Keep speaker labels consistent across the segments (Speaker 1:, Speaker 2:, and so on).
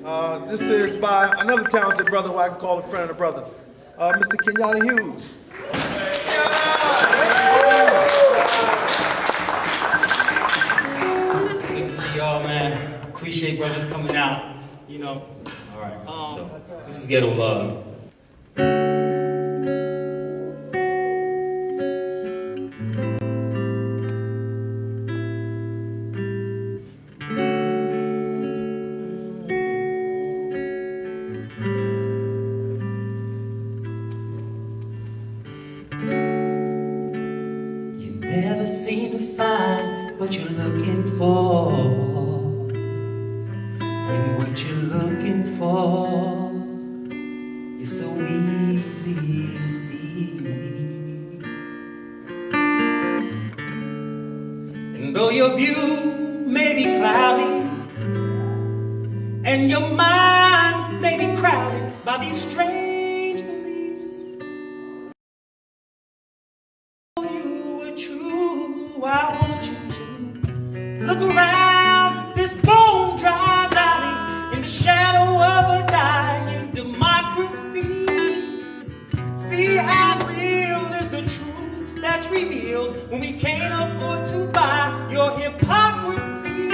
Speaker 1: This is by another talented brother who I can call a friend of a brother, Mr. Kenyatta Hughes.
Speaker 2: It's good to see y'all, man. Appreciate brothers coming out, you know. All right, so this is Ghetto Love.
Speaker 3: Never seem to find what you're looking for. When what you're looking for is so easy to see. And though your view may be cloudy and your mind may be crowded by these strange beliefs, I want you to look around this bone dry valley in the shadow of a dying democracy. See how real is the truth that's revealed when we can't afford to buy your hypocrisy.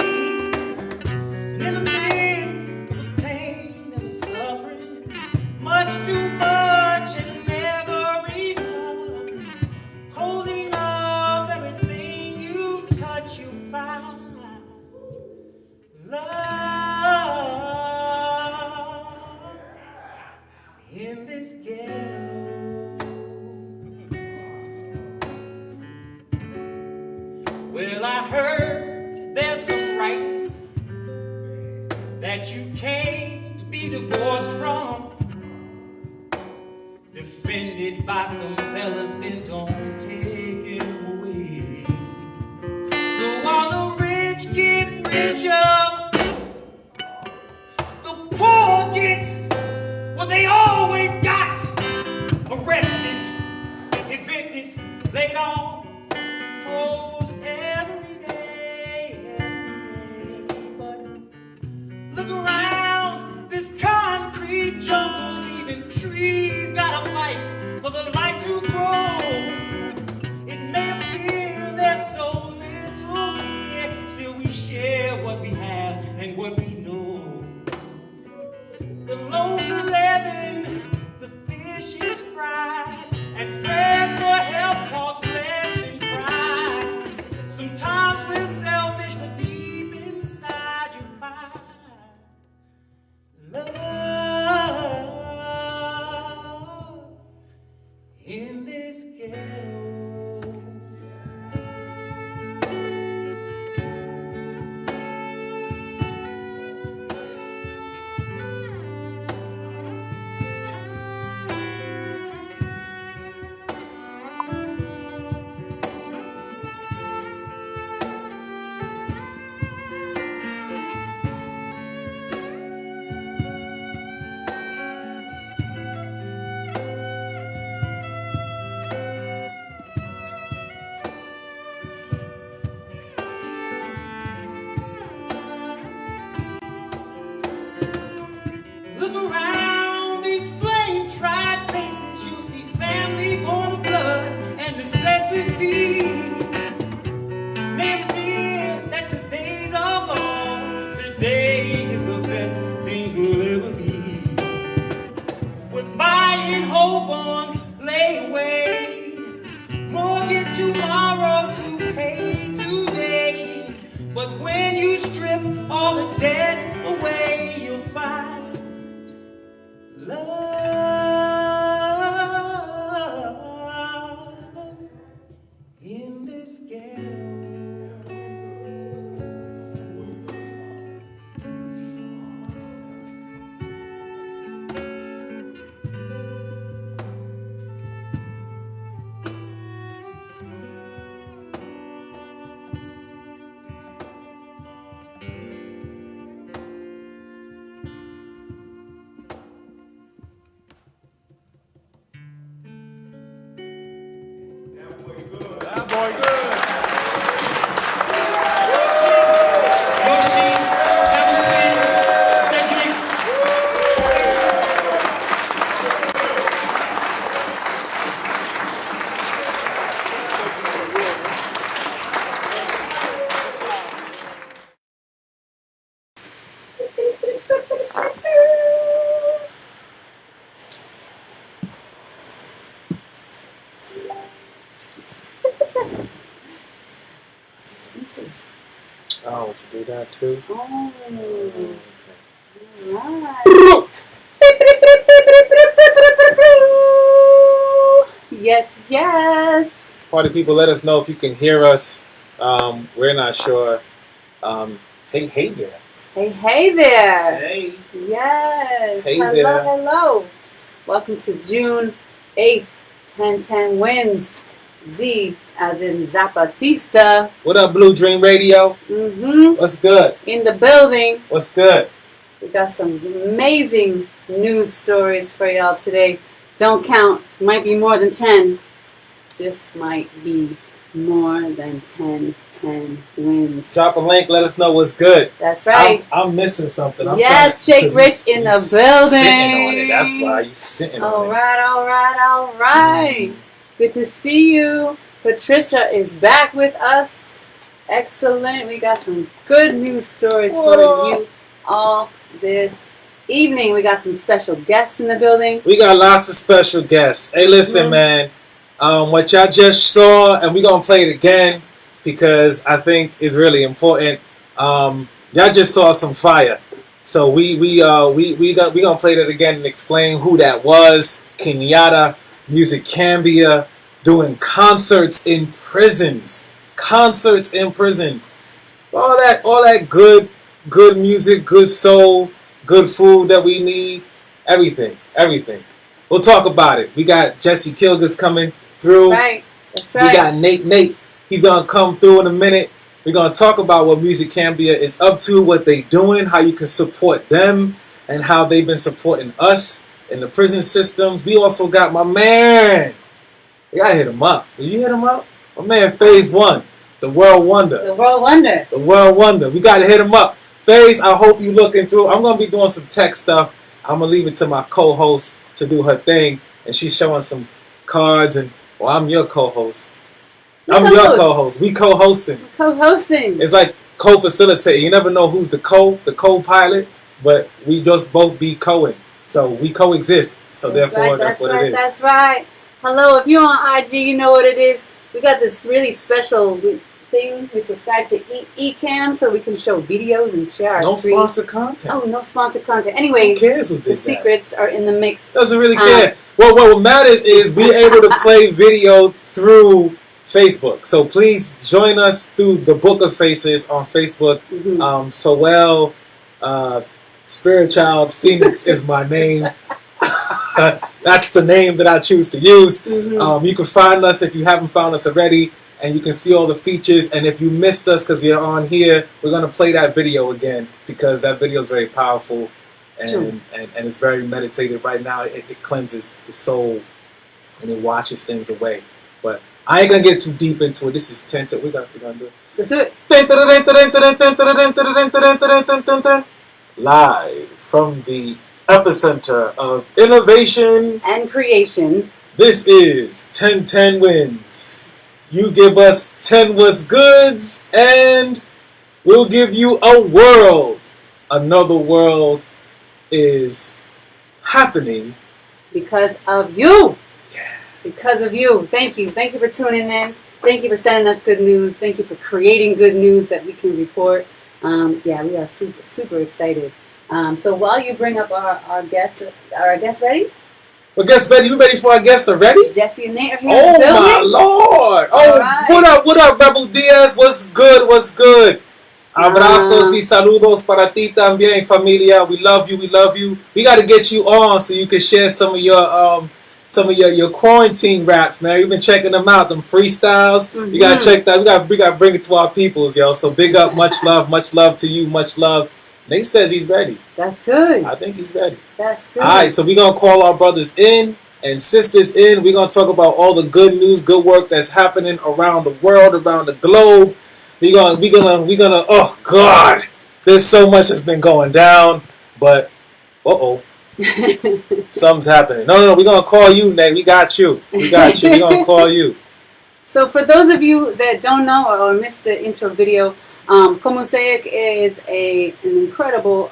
Speaker 3: And in the midst of the pain and the suffering, much too much and never enough, holding up everything you touch, you find love in this ghetto. Well, I heard there's some rights that you can't be divorced from, defended by some fellas bent on taking away. So while the rich get richer, the poor get what they always got: arrested, evicted, laid off, almost every day. But look around this concrete jungle, even trees gotta fight for the light to grow. It may appear there's so little here, still we share what we have and what we know. The loaves are leavened, the fish is fried, and prayers for help cost less than pride. Sometimes we're selfish, but deep inside you find love in this ghetto. Look around these flame-tried faces, you'll see family born of blood and necessity. May it be that today's are gone, today is the best things will ever be. We're buying hope on layaway, mortgage tomorrow to pay today. But when you strip all the debt away, you'll find love in this ghetto.
Speaker 4: Expensive.
Speaker 5: Oh, we should do that too.
Speaker 4: Oh,
Speaker 5: Okay.
Speaker 4: alright. Yes, yes.
Speaker 5: Party people, let us know if you can hear us. We're not sure. Hey there.
Speaker 4: Hey there.
Speaker 5: Hey.
Speaker 4: Yes.
Speaker 5: Hey
Speaker 4: hello,
Speaker 5: there.
Speaker 4: hello. Welcome to June 8th, 1010 Wins. Z as in Zapatista.
Speaker 5: What up, Blue Dream Radio?
Speaker 4: Mm-hmm.
Speaker 5: What's good?
Speaker 4: In the building.
Speaker 5: What's good?
Speaker 4: We got some amazing news stories for y'all today. Don't count. Might be more than 10. Just might be more than 10 wins.
Speaker 5: Drop a link. Let us know what's good.
Speaker 4: That's right.
Speaker 5: I'm missing something.
Speaker 4: Yes,
Speaker 5: trying to-
Speaker 4: Jake Rich in
Speaker 5: you
Speaker 4: the
Speaker 5: Sitting on it.
Speaker 4: building.
Speaker 5: That's why you sitting on
Speaker 4: All
Speaker 5: it.
Speaker 4: right, all right, all right. Good to see you. Patricia is back with us. Excellent. We got some good news stories for you all this evening. We got some special guests in the building.
Speaker 5: We got lots of special guests. Hey, listen, man. What y'all just saw, and we're gonna play it again because I think it's really important. Y'all just saw some fire, so we gonna play that again and explain who that was. Kenyatta, Music Cambia, doing concerts in prisons. Concerts in prisons. All that good music, good soul, good food that we need. Everything. We'll talk about it. We got Jesse Kilgus coming through.
Speaker 4: That's right.
Speaker 5: We got Nate. He's gonna come through in a minute. We're gonna talk about what Music Cambia is up to, what they doing, how you can support them, and how they've been supporting us in the prison systems. We also got my man. We gotta hit him up. Did you hit him up? My man, Phase One, the World Wonder.
Speaker 4: The World Wonder.
Speaker 5: The World Wonder. We gotta hit him up. Phase, I hope you looking through. I'm gonna be doing some tech stuff. I'm gonna leave it to my co-host to do her thing, and she's showing some cards. And well, I'm your co-host. I'm your co-host. We co-hosting.
Speaker 4: Co-hosting.
Speaker 5: It's like co-facilitating. You never know who's the co-pilot, but we just both be co-ing. So we coexist. So therefore, that's what it is.
Speaker 4: That's right. Hello, if you're on IG, you know what it is. We got this really special thing. We subscribe to Ecamm so we can show videos and share our
Speaker 5: No
Speaker 4: screen.
Speaker 5: sponsored content.
Speaker 4: Oh, no sponsored content. Anyway,
Speaker 5: Who cares who did
Speaker 4: the
Speaker 5: that?
Speaker 4: secrets are in the mix.
Speaker 5: Doesn't really care. Well, what matters is we're able to play video through Facebook. So please join us through the Book of Faces on Facebook. Soel, Spirit Child Phoenix is my name. That's the name that I choose to use. You can find us if you haven't found us already, and you can see all the features. And if you missed us because we're on here, we're going to play that video again because that video is very powerful and it's very meditative. Right now, it cleanses the soul and it washes things away. But I ain't going to get too deep into it. This is tented. We're going to do it.
Speaker 4: Let's do it.
Speaker 5: Live from the epicenter of innovation
Speaker 4: And creation.
Speaker 5: This is 1010 Wins. You give us 10 what's goods and we'll give you a world. Another world is happening
Speaker 4: Because of you.
Speaker 5: Yeah.
Speaker 4: Because of you. Thank you. Thank you for tuning in. Thank you for sending us good news. Thank you for creating good news that we can report. We are super excited. So while you bring up our guests, are our guests ready?
Speaker 5: Well, guests ready? You ready for our guests already?
Speaker 4: Jesse and Nate are here.
Speaker 5: Oh
Speaker 4: in the building.
Speaker 5: my Lord!
Speaker 4: All right.
Speaker 5: What up, Rebel Diaz? What's good? Abrazos y saludos para ti también, familia. We love you. We got to get you on so you can share some of your quarantine raps, man. We've been checking them out, them freestyles. We gotta check that. We gotta bring it to our peoples, yo. So big up, much love to you, much love. Nate says he's ready.
Speaker 4: That's good.
Speaker 5: I think he's ready.
Speaker 4: That's good.
Speaker 5: All right, so we're going to call our brothers in and sisters in. We're going to talk about all the good news, good work that's happening around the world, around the globe. We're gonna, oh, God. There's so much that's been going down, but, something's happening. No, we're going to call you, Nate. We got you. We're going to call you.
Speaker 4: So for those of you that don't know or missed the intro video, Comosaic is an incredible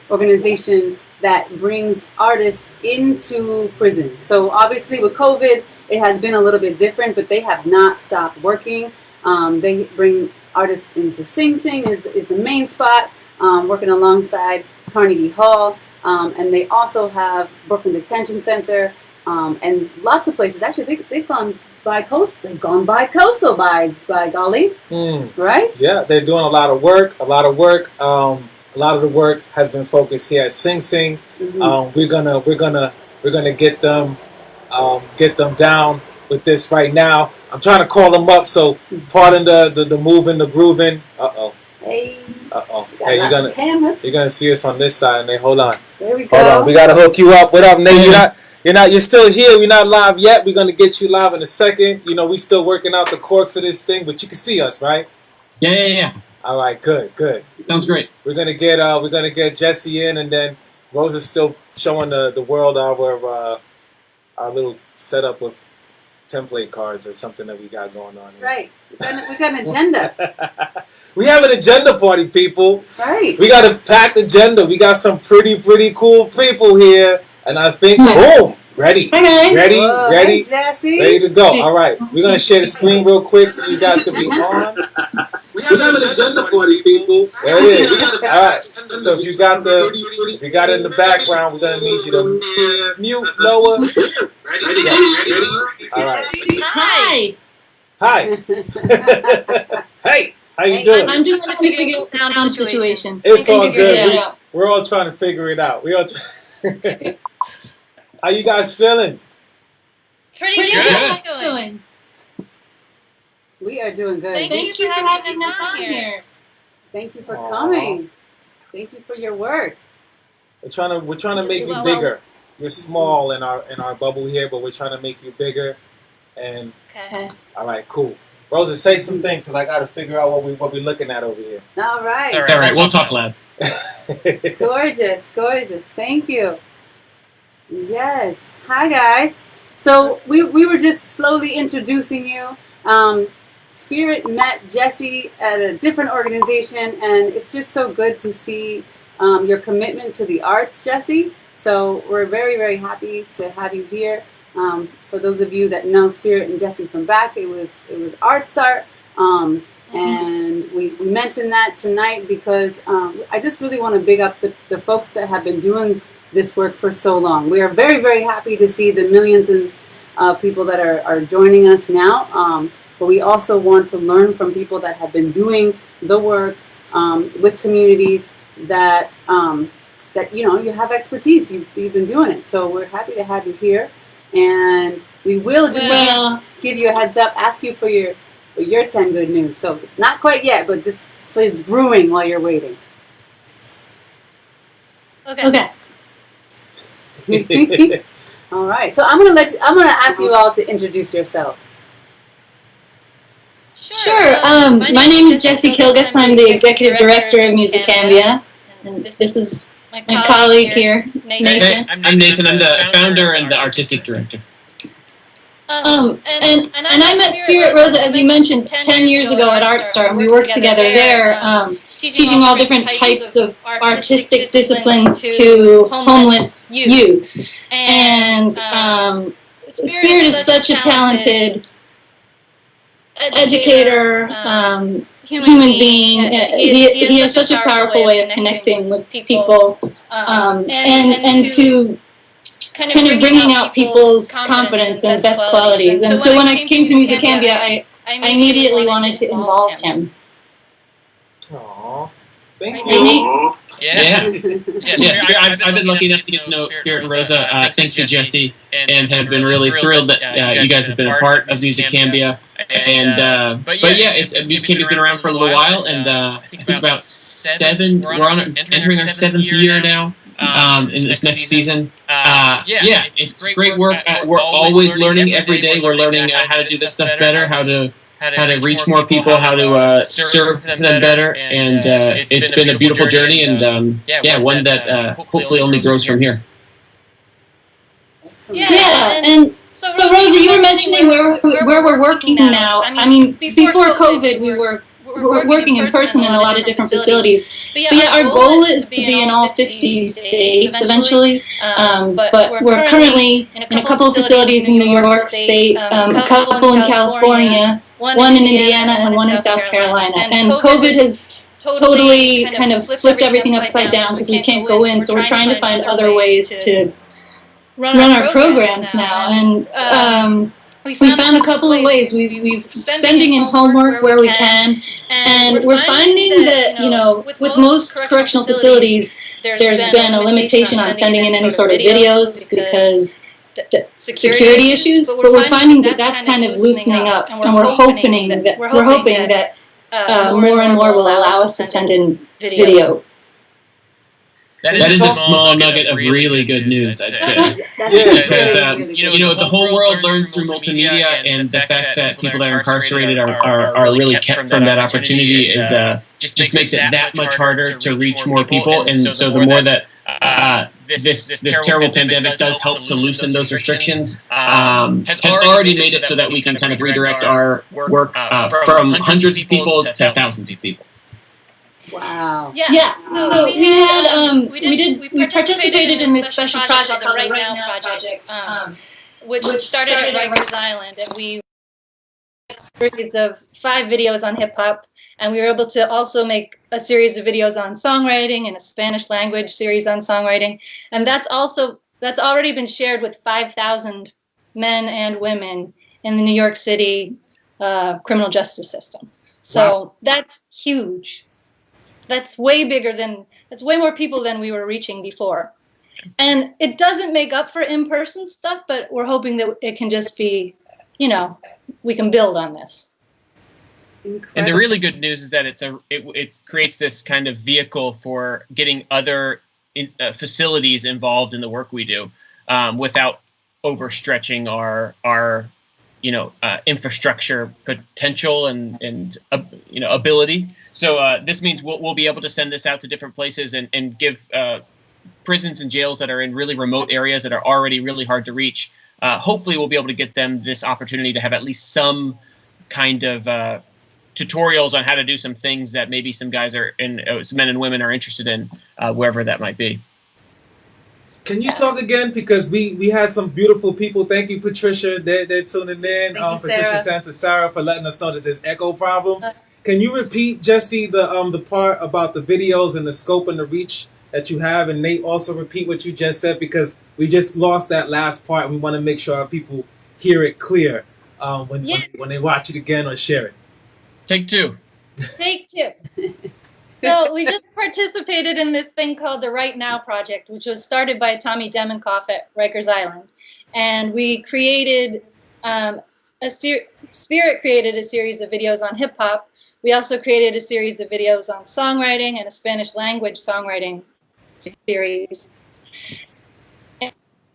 Speaker 4: organization that brings artists into prison. So obviously with COVID, it has been a little bit different, but they have not stopped working. They bring artists into Sing Sing is the main spot, working alongside Carnegie Hall, and they also have Brooklyn Detention Center, and lots of places. Actually, they've gone bi-coastal. They've gone bi-coastal by golly, right?
Speaker 5: Yeah, they're doing a lot of work. A lot of the work has been focused here at Sing Sing. We're gonna get them down with this right now. I'm trying to call them up, so pardon the moving, the grooving.
Speaker 4: Hey,
Speaker 5: Hey, you're gonna see us on this side, Nate. Hold on.
Speaker 4: there we go.
Speaker 5: Hold on. We gotta hook you up. What up, Nate? You're still here. We're not live yet. We're gonna get you live in a second. You know, we still working out the quirks of this thing, but you can see us, right?
Speaker 6: Yeah.
Speaker 5: All right, good.
Speaker 6: Sounds great.
Speaker 5: We're gonna get Jesse in, and then Rose is still showing the world our little setup of template cards or something that we got going on.
Speaker 4: That's
Speaker 5: here.
Speaker 4: right. We got an agenda.
Speaker 5: We have an agenda party, people.
Speaker 4: Right.
Speaker 5: We got a packed agenda. We got some pretty cool people here, and I think boom, ready,
Speaker 4: Whoa,
Speaker 5: ready,
Speaker 4: hey, Jesse.
Speaker 5: ready to go. All right, we're gonna share the screen real quick so you guys can be on. We have an agenda party, people. There it is. All right. So if you got it in the background, we're gonna need you to mute lower. Ready. All right. Hi. Hey. How you doing?
Speaker 7: I'm just trying to figure out the situation.
Speaker 5: It's all
Speaker 7: Figure it
Speaker 5: good.
Speaker 7: out.
Speaker 5: We're all trying to figure it out. How you guys feeling?
Speaker 7: Pretty good. How you doing?
Speaker 4: We are doing good.
Speaker 7: Thank you for having us on here.
Speaker 4: Thank you for coming. Thank you for your work.
Speaker 5: We're trying to make you bigger. You're small in our bubble here, but we're trying to make you bigger. And
Speaker 7: Okay.
Speaker 5: all right, cool. Rosa, say some things because I got to figure out what we're looking at over here.
Speaker 4: All right.
Speaker 6: All right, we'll talk loud.
Speaker 4: Gorgeous. Thank you. Yes. Hi, guys. So we were just slowly introducing you. Spirit met Jesse at a different organization, and it's just so good to see your commitment to the arts, Jesse. So we're very happy to have you here. For those of you that know Spirit and Jesse from back, it was Art Start, and we mentioned that tonight because I just really want to big up the folks that have been doing this work for so long. We are very happy to see the millions of people that are joining us now, but we also want to learn from people that have been doing the work with communities that you have expertise. You've been doing it, so we're happy to have you here. And we will just give you a heads up, ask you for your 10 good news. So not quite yet, but just so it's brewing while you're waiting.
Speaker 7: Okay.
Speaker 4: All right. So I'm gonna ask you all to introduce yourself.
Speaker 7: Sure. My name is Jessie Kilgus. I'm the executive director of Musicambia. And this is my colleague here, Nathan.
Speaker 6: Hey, I'm Nathan. I'm the founder and the artistic director.
Speaker 7: And I met Spirit Rosa, as you mentioned, 10 years ago at Art Start, and we worked together there, teaching all different types of artistic disciplines to homeless youth. And Spirit is such a talented educator, human being. He has such a powerful way of connecting with people, and to kind of bringing out people's confidence and best qualities. And so when I came to Musicambia, I immediately wanted to involve him.
Speaker 5: Aww. Thank you.
Speaker 6: Yeah. I've been lucky enough to get to know Spirit and Rosa thanks to Jesse, and have been really thrilled that you guys have been a part of Musicambia. And but yeah, Musicambia's been around for a little while, and I think about 7. We're entering our 7th year now. In this next season, it's great work. We're always learning every day. We're learning how to do this stuff better, how to reach more people, how to serve them better, and it's been a beautiful journey, and one that hopefully only grows from here.
Speaker 7: Yeah, and so Rosa, you were mentioning where we're working now. I mean, before COVID, we were we're working in person in a lot of different facilities. But yeah, our goal is to be in all 50 states eventually. But we're currently in a couple of facilities in New York State, a couple in California, one in Indiana, and one in South Carolina. And COVID has totally kind of flipped everything upside down because we can't go in. So we're trying to find other ways to run our programs now. And we found a couple of ways. We've sending in homework where we can. And we're finding that, you know, with most correctional facilities, there's been a limitation on sending in any sort of videos because the security issues. But we're finding that that's kind of loosening up, and we're hoping that more and more will allow us to send in video.
Speaker 6: That is a small nugget of really good news, I'd say. Because, you know, the whole world learns through multimedia, and the fact that people that are incarcerated are really kept from that opportunity is just makes it that much harder to reach more people. And so the more that this terrible pandemic does help to loosen those restrictions, has already made it so that we can kind of redirect our work from hundreds of people to thousands of people.
Speaker 4: Wow.
Speaker 7: Yeah. So we participated in this special project called the Right Now Project, which started at Rikers Island, and we a series of 5 videos on hip hop, and we were able to also make a series of videos on songwriting and a Spanish language series on songwriting, and that's already been shared with 5,000 men and women in the New York City criminal justice system. So that's huge. That's way more people than we were reaching before. And it doesn't make up for in-person stuff, but we're hoping that it can just be, you know, we can build on this.
Speaker 6: Incredible. And the really good news is that it creates this kind of vehicle for getting other facilities involved in the work we do without overstretching our infrastructure potential and ability. So this means we'll be able to send this out to different places and give prisons and jails that are in really remote areas that are already really hard to reach. Hopefully we'll be able to get them this opportunity to have at least some kind of tutorials on how to do some things that maybe some guys some men and women are interested in, wherever that might be.
Speaker 5: Can you talk again? Because we had some beautiful people. Thank you, Patricia. They're tuning in. Patricia Santa Sarah for letting us know that there's echo problems. Can you repeat, Jesse, the part about the videos and the scope and the reach that you have? And Nate, also repeat what you just said, because we just lost that last part. And we want to make sure our people hear it clear when they watch it again or share it.
Speaker 6: Take 2.
Speaker 7: Take 2. So we just participated in this thing called the Right Now Project, which was started by Tommy Demonkoff at Rikers Island. And we created, Spirit created a series of videos on hip hop. We also created a series of videos on songwriting and a Spanish language songwriting series.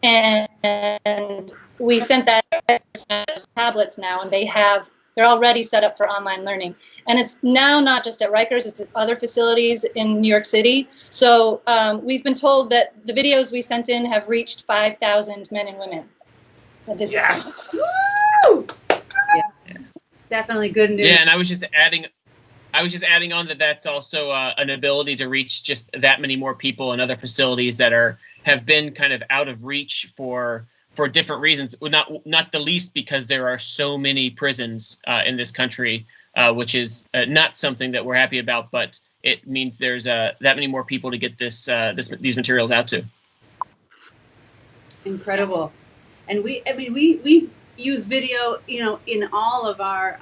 Speaker 7: And we sent that as tablets now, and they're already set up for online learning. And it's now not just at Rikers, it's at other facilities in New York City. So we've been told that the videos we sent in have reached 5,000 men and women.
Speaker 4: Yes. Woo! Yeah. Definitely good news.
Speaker 6: Yeah, and I was just adding on that that's also an ability to reach just that many more people in other facilities that have been kind of out of reach for different reasons. Not the least because there are so many prisons in this country. Which is not something that we're happy about, but it means there's that many more people to get these materials out to.
Speaker 4: Incredible, and we use video, you know, in all of our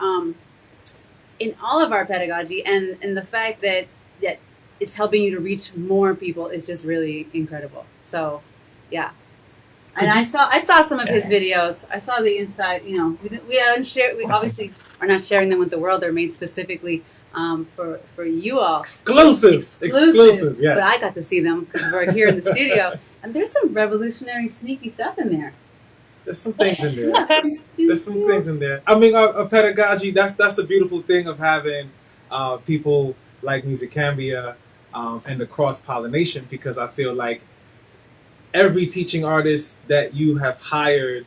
Speaker 4: pedagogy, and the fact that it's helping you to reach more people is just really incredible. So, yeah. And I saw some of his videos. I saw the inside. You know, we obviously are not sharing them with the world. They're made specifically for you all. Exclusive. Yes. But I got to see them because we're here in the studio, and there's some revolutionary, sneaky stuff in there.
Speaker 5: There's some things in there. There's some things in there. I mean, our pedagogy. That's a beautiful thing of having people like Musicambia and the cross pollination, because I feel like every teaching artist that you have hired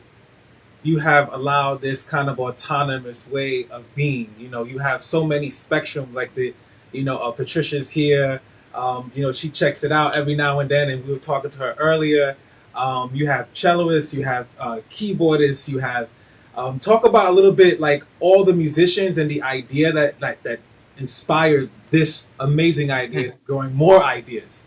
Speaker 5: you have allowed this kind of autonomous way of being. You know, you have so many spectrums, like Patricia's here. She checks it out every now and then, and we were talking to her earlier. You have celloists, you have keyboardists, you have talk about a little bit like all the musicians and the idea that inspired this amazing idea, growing more ideas.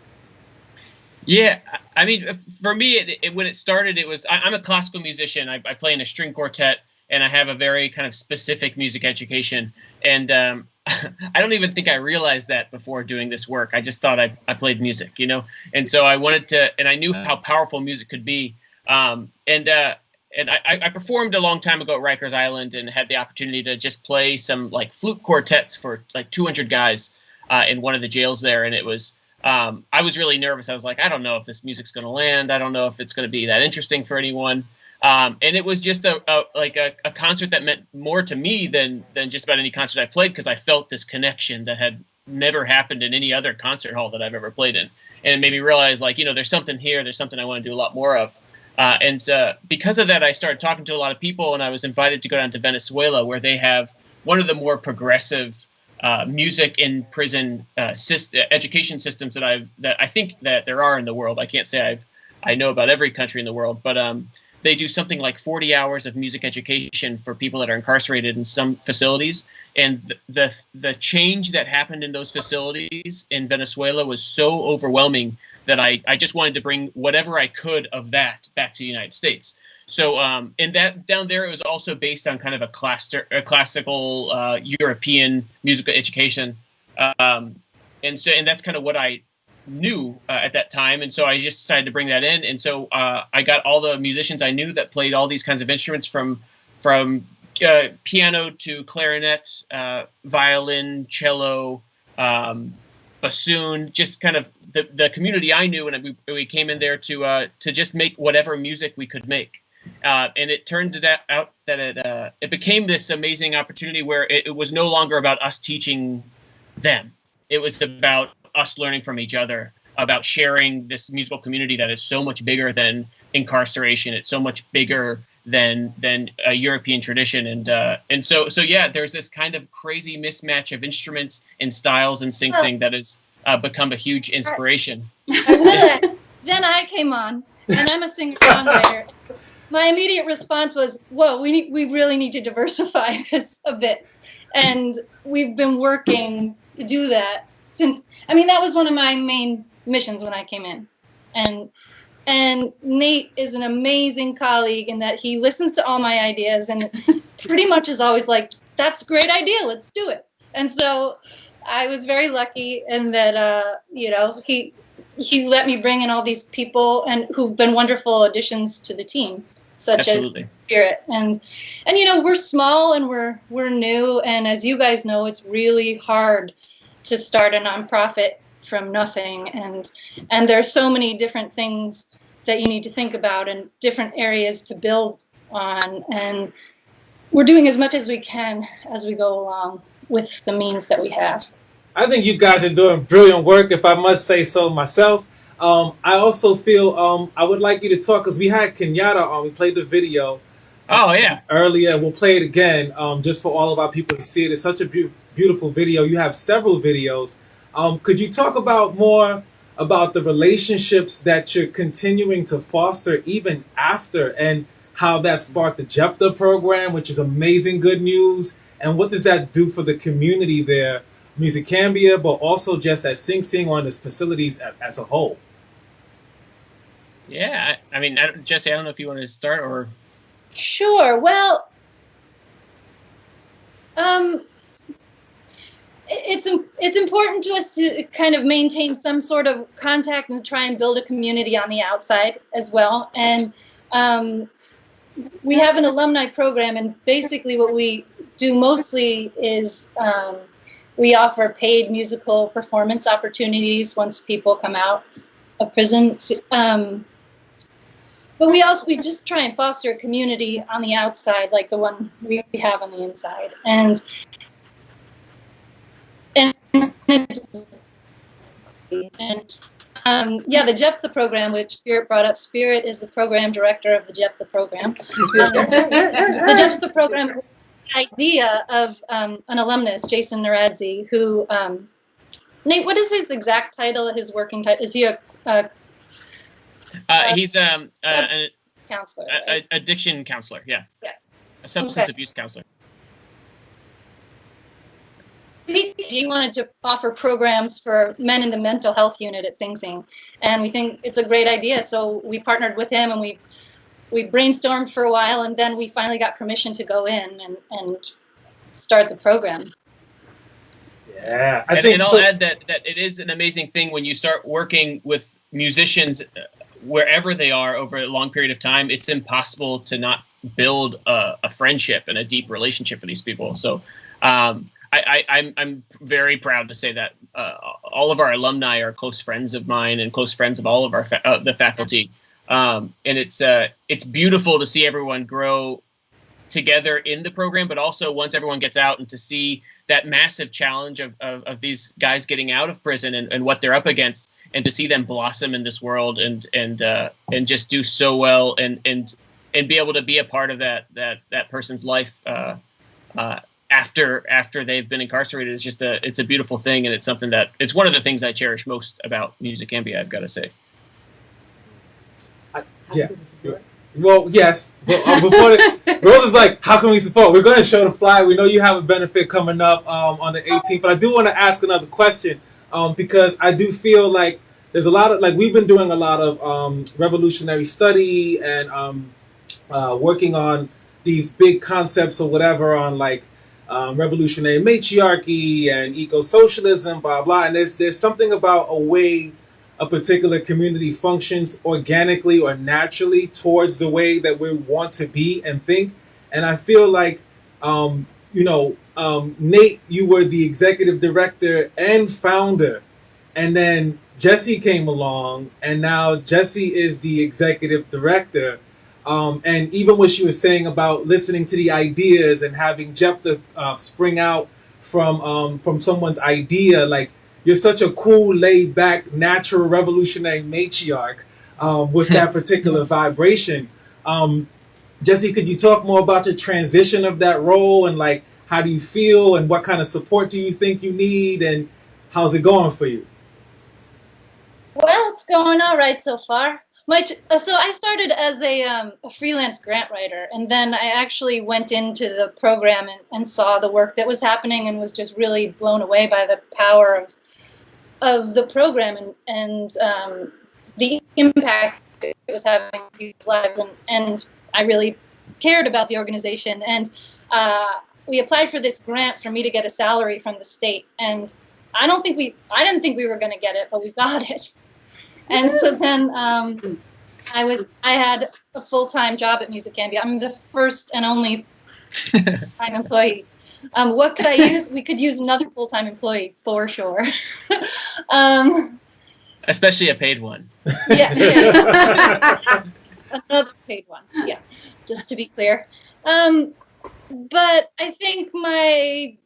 Speaker 6: Yeah, I mean, for me, when it started, I'm a classical musician. I play in a string quartet, and I have a very kind of specific music education. And I don't even think I realized that before doing this work. I just thought I played music, And so I wanted to, and I knew how powerful music could be. And I performed a long time ago at Rikers Island and had the opportunity to just play some like flute quartets for like 200 guys in one of the jails there. And it was, I was really nervous. I was like, I don't know if this music's going to land. I don't know if it's going to be that interesting for anyone. And it was just a concert that meant more to me than just about any concert I played, because I felt this connection that had never happened in any other concert hall that I've ever played in. And it made me realize, like, there's something here. There's something I want to do a lot more of. And because of that, I started talking to a lot of people, and I was invited to go down to Venezuela, where they have one of the more progressive music in prison education systems that I think that there are in the world. I can't say I know about every country in the world, but they do something like 40 hours of music education for people that are incarcerated in some facilities. And the change that happened in those facilities in Venezuela was so overwhelming that I just wanted to bring whatever I could of that back to the United States. So, and that down there, it was also based on kind of a classical European musical education. And that's kind of what I knew at that time. And so I just decided to bring that in. And so I got all the musicians I knew that played all these kinds of instruments from piano to clarinet, violin, cello, bassoon, just kind of the community I knew. And we came in there to just make whatever music we could make. And it turned out that it became this amazing opportunity where it was no longer about us teaching them. It was about us learning from each other, about sharing this musical community that is so much bigger than incarceration. It's so much bigger than a European tradition. And so yeah, there's this kind of crazy mismatch of instruments and styles and sing that has become a huge inspiration.
Speaker 7: Then I came on, and I'm a singer-songwriter. My immediate response was, whoa, we really need to diversify this a bit. And we've been working to do that since, that was one of my main missions when I came in. And Nate is an amazing colleague in that he listens to all my ideas and pretty much is always like, that's a great idea, let's do it. And so I was very lucky in that, he let me bring in all these people and who've been wonderful additions to the team, such
Speaker 6: Absolutely.
Speaker 7: as Spirit. And we're small and we're new. And as you guys know, it's really hard to start a nonprofit from nothing. And there's so many different things that you need to think about and different areas to build on. And we're doing as much as we can as we go along with the means that we have.
Speaker 5: I think you guys are doing brilliant work, if I must say so myself. I also feel I would like you to talk, because we had Kenyatta on. We played the video earlier. We'll play it again just for all of our people to see it. It's such a beautiful video. You have several videos. Could you talk more about the relationships that you're continuing to foster even after, and how that sparked the JEPTA program, which is amazing good news, and what does that do for the community there, Musicambia, but also just at Sing Sing on its facilities as a whole?
Speaker 6: Yeah, Jesse, I don't know if you want to start or...
Speaker 7: Sure. Well, it's important to us to kind of maintain some sort of contact and try and build a community on the outside as well. And we have an alumni program, and basically what we do mostly is we offer paid musical performance opportunities once people come out of prison. But we just try and foster a community on the outside, like the one we have on the inside. And Yeah, the JEPTA program, which Spirit brought up. Spirit is the program director of the JEPTA program. The JEPTA program was the idea of an alumnus, Jason Naradzi, who, Nate, what is his exact title, his working title? Is he a
Speaker 6: he's an
Speaker 7: counselor? Right?
Speaker 6: addiction counselor, yeah.
Speaker 7: Yeah.
Speaker 6: A substance
Speaker 7: Okay.
Speaker 6: abuse counselor.
Speaker 7: He wanted to offer programs for men in the mental health unit at Sing Sing, and we think it's a great idea. So we partnered with him, and we brainstormed for a while, and then we finally got permission to go in and start the program.
Speaker 5: Yeah,
Speaker 6: And I'll add that it is an amazing thing when you start working with musicians wherever they are over a long period of time. It's impossible to not build a friendship and a deep relationship with these people. So I'm very proud to say that all of our alumni are close friends of mine and close friends of all of our the faculty. And it's beautiful to see everyone grow together in the program, but also once everyone gets out and to see that massive challenge of these guys getting out of prison and what they're up against, and to see them blossom in this world and just do so well and be able to be a part of that person's life after they've been incarcerated is just it's a beautiful thing, and it's something that it's one of the things I cherish most about Musicambia, I've got to say.
Speaker 5: Yeah. Well, yes. But before Rose is like, how can we support? We're going to show the flyer. We know you have a benefit coming up on the 18th, but I do want to ask another question because I do feel like there's a lot of, like, we've been doing a lot of revolutionary study and working on these big concepts or whatever on like revolutionary matriarchy and eco-socialism, blah, blah. And there's something about a way a particular community functions organically or naturally towards the way that we want to be and think. And I feel like, Nate, you were the executive director and founder. And then Jesse came along, and now Jesse is the executive director. And even what she was saying about listening to the ideas and having JEPTA spring out from someone's idea, like, you're such a cool, laid-back, natural, revolutionary matriarch with that particular vibration. Jesse, could you talk more about the transition of that role and, like, how do you feel and what kind of support do you think you need and how's it going for you?
Speaker 7: Well, it's going all right so far. So I started as a freelance grant writer, and then I actually went into the program and saw the work that was happening and was just really blown away by the power of the program and the impact it was having on people's lives, and I really cared about the organization, and we applied for this grant for me to get a salary from the state, and I didn't think we were going to get it, but we got it. And so then I had a full-time job at Musicambia. I'm the first and only full-time employee. What could I use? We could use another full-time employee for sure.
Speaker 6: Especially a paid one.
Speaker 7: Yeah. Another paid one. Yeah, just to be clear. But I think my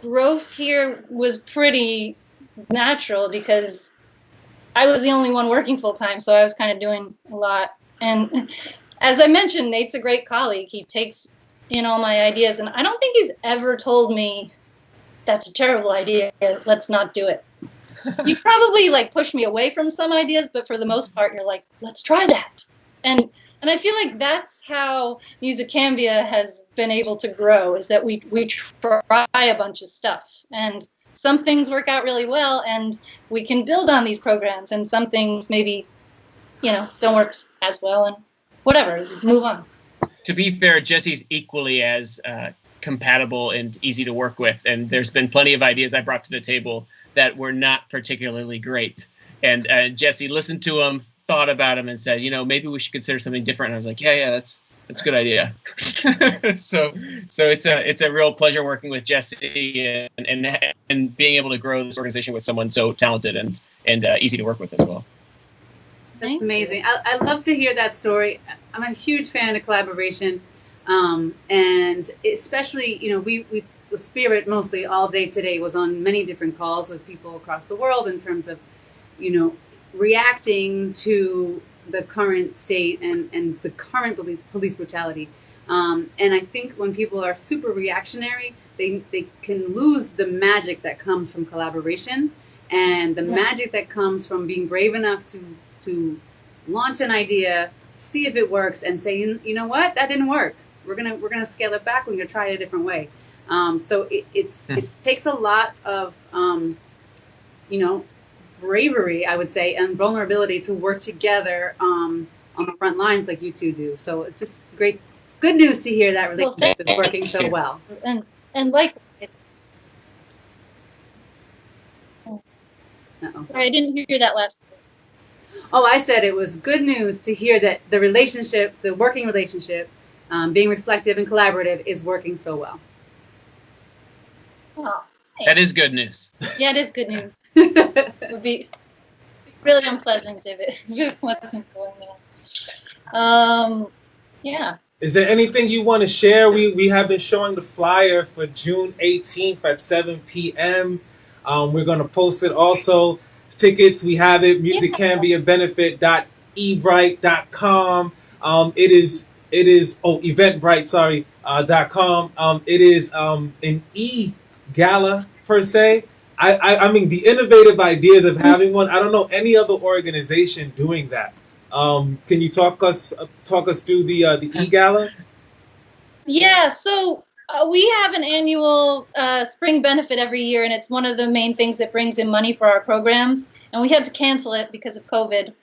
Speaker 7: growth here was pretty natural because I was the only one working full-time, so I was kind of doing a lot. And as I mentioned, Nate's a great colleague. He takes in all my ideas, and I don't think he's ever told me that's a terrible idea, let's not do it. You probably like push me away from some ideas, but for the most part, you're like, let's try that. And I feel like that's how Musicambia has been able to grow, is that we try a bunch of stuff, and some things work out really well, and we can build on these programs, and some things maybe, don't work as well, and whatever, move on.
Speaker 6: To be fair, Jesse's equally as compatible and easy to work with, and there's been plenty of ideas I brought to the table that were not particularly great. And Jesse listened to them, thought about them, and said, maybe we should consider something different. And I was like, yeah, that's a good idea. so it's a real pleasure working with Jesse and being able to grow this organization with someone so talented and easy to work with as well.
Speaker 4: That's amazing. I love to hear that story. I'm a huge fan of collaboration, and especially, we Spirit mostly all day today was on many different calls with people across the world in terms of, reacting to the current state and the current police brutality. And I think when people are super reactionary, they can lose the magic that comes from collaboration and the magic that comes from being brave enough to launch an idea, see if it works, and say, you know what, that didn't work. We're gonna scale it back. We're gonna try it a different way. So it takes a lot of bravery, I would say, and vulnerability to work together on the front lines like you two do. So it's just good news to hear that relationship is working so well.
Speaker 7: And like,
Speaker 4: Uh-oh.
Speaker 7: sorry, I didn't hear that last.
Speaker 4: Oh, I said it was good news to hear that the relationship, the working relationship, being reflective and collaborative, is working so well.
Speaker 7: Oh,
Speaker 6: That is good news.
Speaker 7: yeah, it is good news. It would be really unpleasant if it wasn't going well. Yeah.
Speaker 5: Is there anything you want to share? We have been showing the flyer for June 18th at 7 p.m. We're going to post it also. Tickets, we have it, musicambiabenefit.ebright.com. It is Eventbrite, sorry, .com. It is an e-gala per se. I mean, the innovative ideas of having one, I don't know any other organization doing that. Can you talk us through the e-gala?
Speaker 7: Yeah, so we have an annual spring benefit every year, and it's one of the main things that brings in money for our programs. And we had to cancel it because of COVID.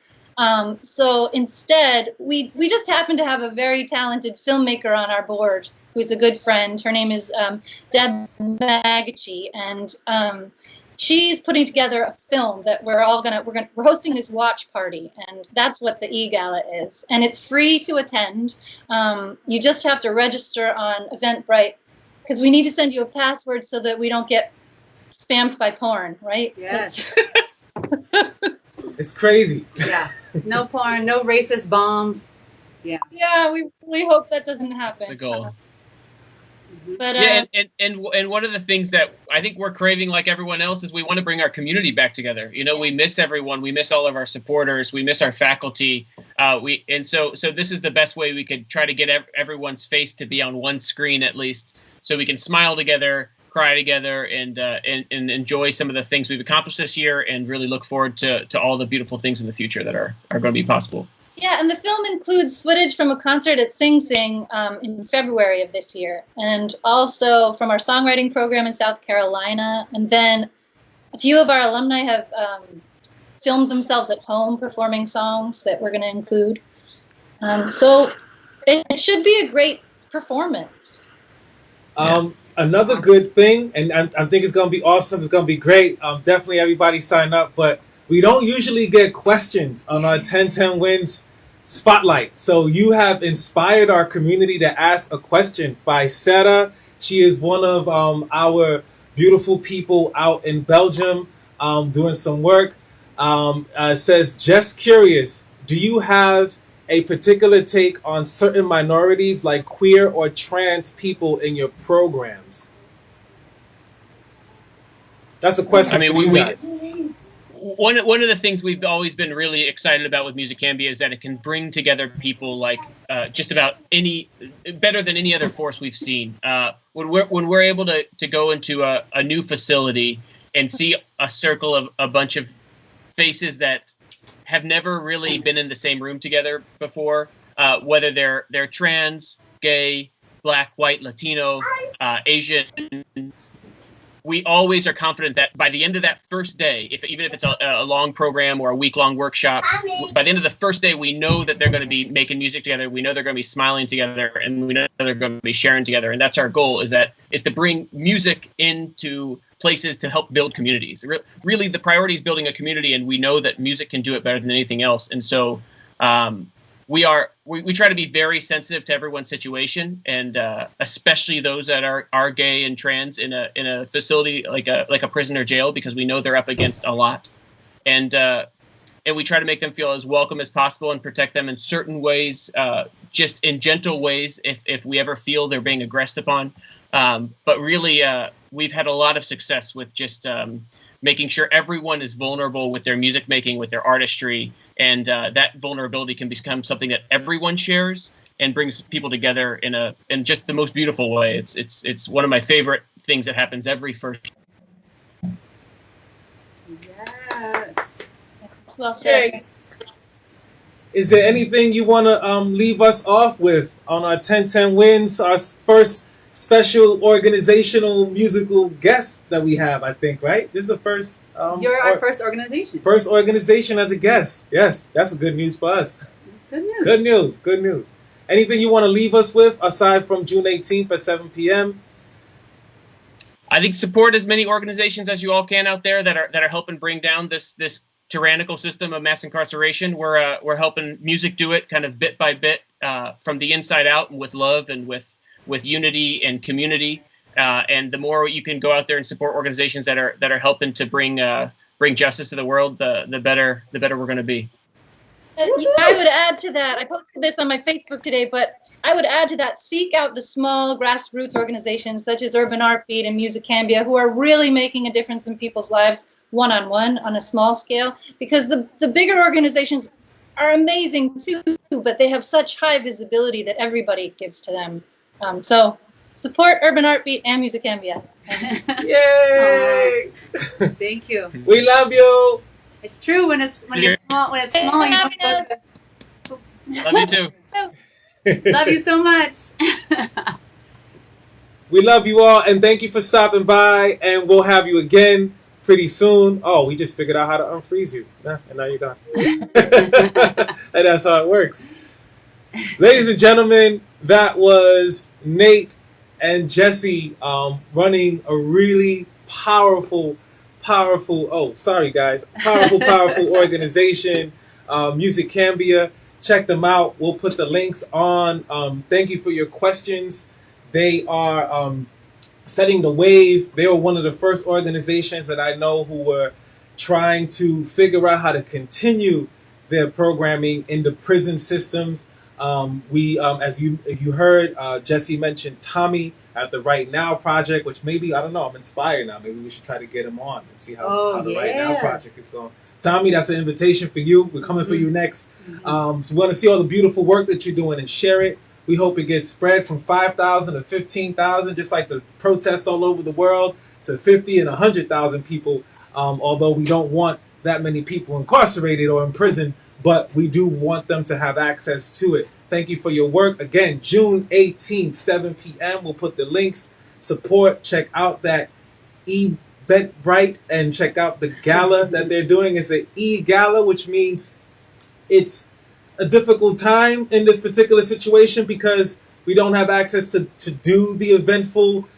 Speaker 7: So instead, we just happen to have a very talented filmmaker on our board who's a good friend. Her name is Deb Magachi, and she's putting together a film that we're hosting this watch party, and that's what the e-gala is. And it's free to attend. You just have to register on Eventbrite because we need to send you a password so that we don't get spammed by porn, right?
Speaker 4: Yes.
Speaker 5: It's crazy.
Speaker 4: Yeah. No porn, no racist bombs. Yeah.
Speaker 7: Yeah, we hope that doesn't happen.
Speaker 6: That's the goal.
Speaker 7: But
Speaker 6: Yeah, and one of the things that I think we're craving, like everyone else, is we want to bring our community back together. You know, we miss everyone. We miss all of our supporters. We miss our faculty. So this is the best way we could try to get everyone's face to be on one screen at least, so we can smile together, cry together, and enjoy some of the things we've accomplished this year, and really look forward to all the beautiful things in the future that are going to be possible.
Speaker 7: yeah, and the film includes footage from a concert at Sing Sing in February of this year, and also from our songwriting program in South Carolina. And then a few of our alumni have filmed themselves at home performing songs that we're going to include. So it should be a great performance.
Speaker 5: Another good thing, and I think it's going to be awesome, it's going to be great. Definitely everybody sign up, but we don't usually get questions on our 1010 Wins Spotlight. So you have inspired our community to ask a question by Sarah. She is one of our beautiful people out in Belgium doing some work. Says, just curious, do you have a particular take on certain minorities like queer or trans people in your programs? That's a question.
Speaker 6: I mean,
Speaker 5: for you guys.
Speaker 6: One of the things we've always been really excited about with Musicambia is that it can bring together people like just about better than any other force we've seen. When we're able to go into a new facility and see a circle of a bunch of faces that have never really been in the same room together before, whether they're trans, gay, black, white, Latino, Asian. We always are confident that by the end of that first day, even if it's a long program or a week-long workshop, by the end of the first day, we know that they're going to be making music together. We know they're going to be smiling together, and we know they're going to be sharing together. And that's our goal: is to bring music into places to help build communities. Really, the priority is building a community, and we know that music can do it better than anything else. And so, we try to be very sensitive to everyone's situation, and especially those that are gay and trans in a facility like a prison or jail, because we know they're up against a lot, and we try to make them feel as welcome as possible and protect them in certain ways, just in gentle ways if we ever feel they're being aggressed upon. But really, we've had a lot of success with just making sure everyone is vulnerable with their music making, with their artistry, and that vulnerability can become something that everyone shares and brings people together in just the most beautiful way. It's one of my favorite things that happens every first.
Speaker 4: Yes.
Speaker 7: Well said.
Speaker 5: Is there anything you want to leave us off with on our 1010 Wins, our first special organizational musical guest that we have, I think, right? This is the first...
Speaker 4: You're our first organization.
Speaker 5: First organization as a guest. Yes, that's good news for us.
Speaker 4: That's good news.
Speaker 5: Good news, good news. Anything you want to leave us with aside from June 18th at 7 p.m.?
Speaker 6: I think support as many organizations as you all can out there that are helping bring down this tyrannical system of mass incarceration. We're helping music do it kind of bit by bit from the inside out, and with love and with unity and community. And the more you can go out there and support organizations that are helping to bring justice to the world, the better we're going to be.
Speaker 7: I would add to that. I posted this on my Facebook today, but I would add to that, seek out the small grassroots organizations such as Urban Art Beat and Musicambia, who are really making a difference in people's lives one-on-one on a small scale, because the bigger organizations are amazing too, but they have such high visibility that everybody gives to them. So support Urban Art Beat and Musicambia.
Speaker 5: Yay!
Speaker 4: Thank you.
Speaker 5: We love you.
Speaker 4: It's true when it's small. You don't go to.
Speaker 6: Love you too.
Speaker 4: Love you so much.
Speaker 5: We love you all, and thank you for stopping by, and we'll have you again pretty soon. Oh, we just figured out how to unfreeze you. And now you're gone. And that's how it works. Ladies and gentlemen, that was Nate and Jesse running a really powerful organization, Musicambia. Check them out. We'll put the links on. Thank you for your questions. They are setting the wave. They were one of the first organizations that I know who were trying to figure out how to continue their programming in the prison systems. As you heard, Jesse mentioned Tommy at the Right Now Project, which maybe, I don't know, I'm inspired now. Maybe we should try to get him on and see how the Right Now Project is going. Tommy, that's an invitation for you. We're coming for you next. So we want to see all the beautiful work that you're doing and share it. We hope it gets spread from 5,000 to 15,000, just like the protests all over the world, to 50 and 100,000 people. Although we don't want that many people incarcerated or in prison, but we do want them to have access to it. Thank you for your work. Again, June 18th, 7 p.m. We'll put the links. Support. Check out that Eventbrite and check out the gala that they're doing. It's an e-gala, which means it's a difficult time in this particular situation because we don't have access to do the eventful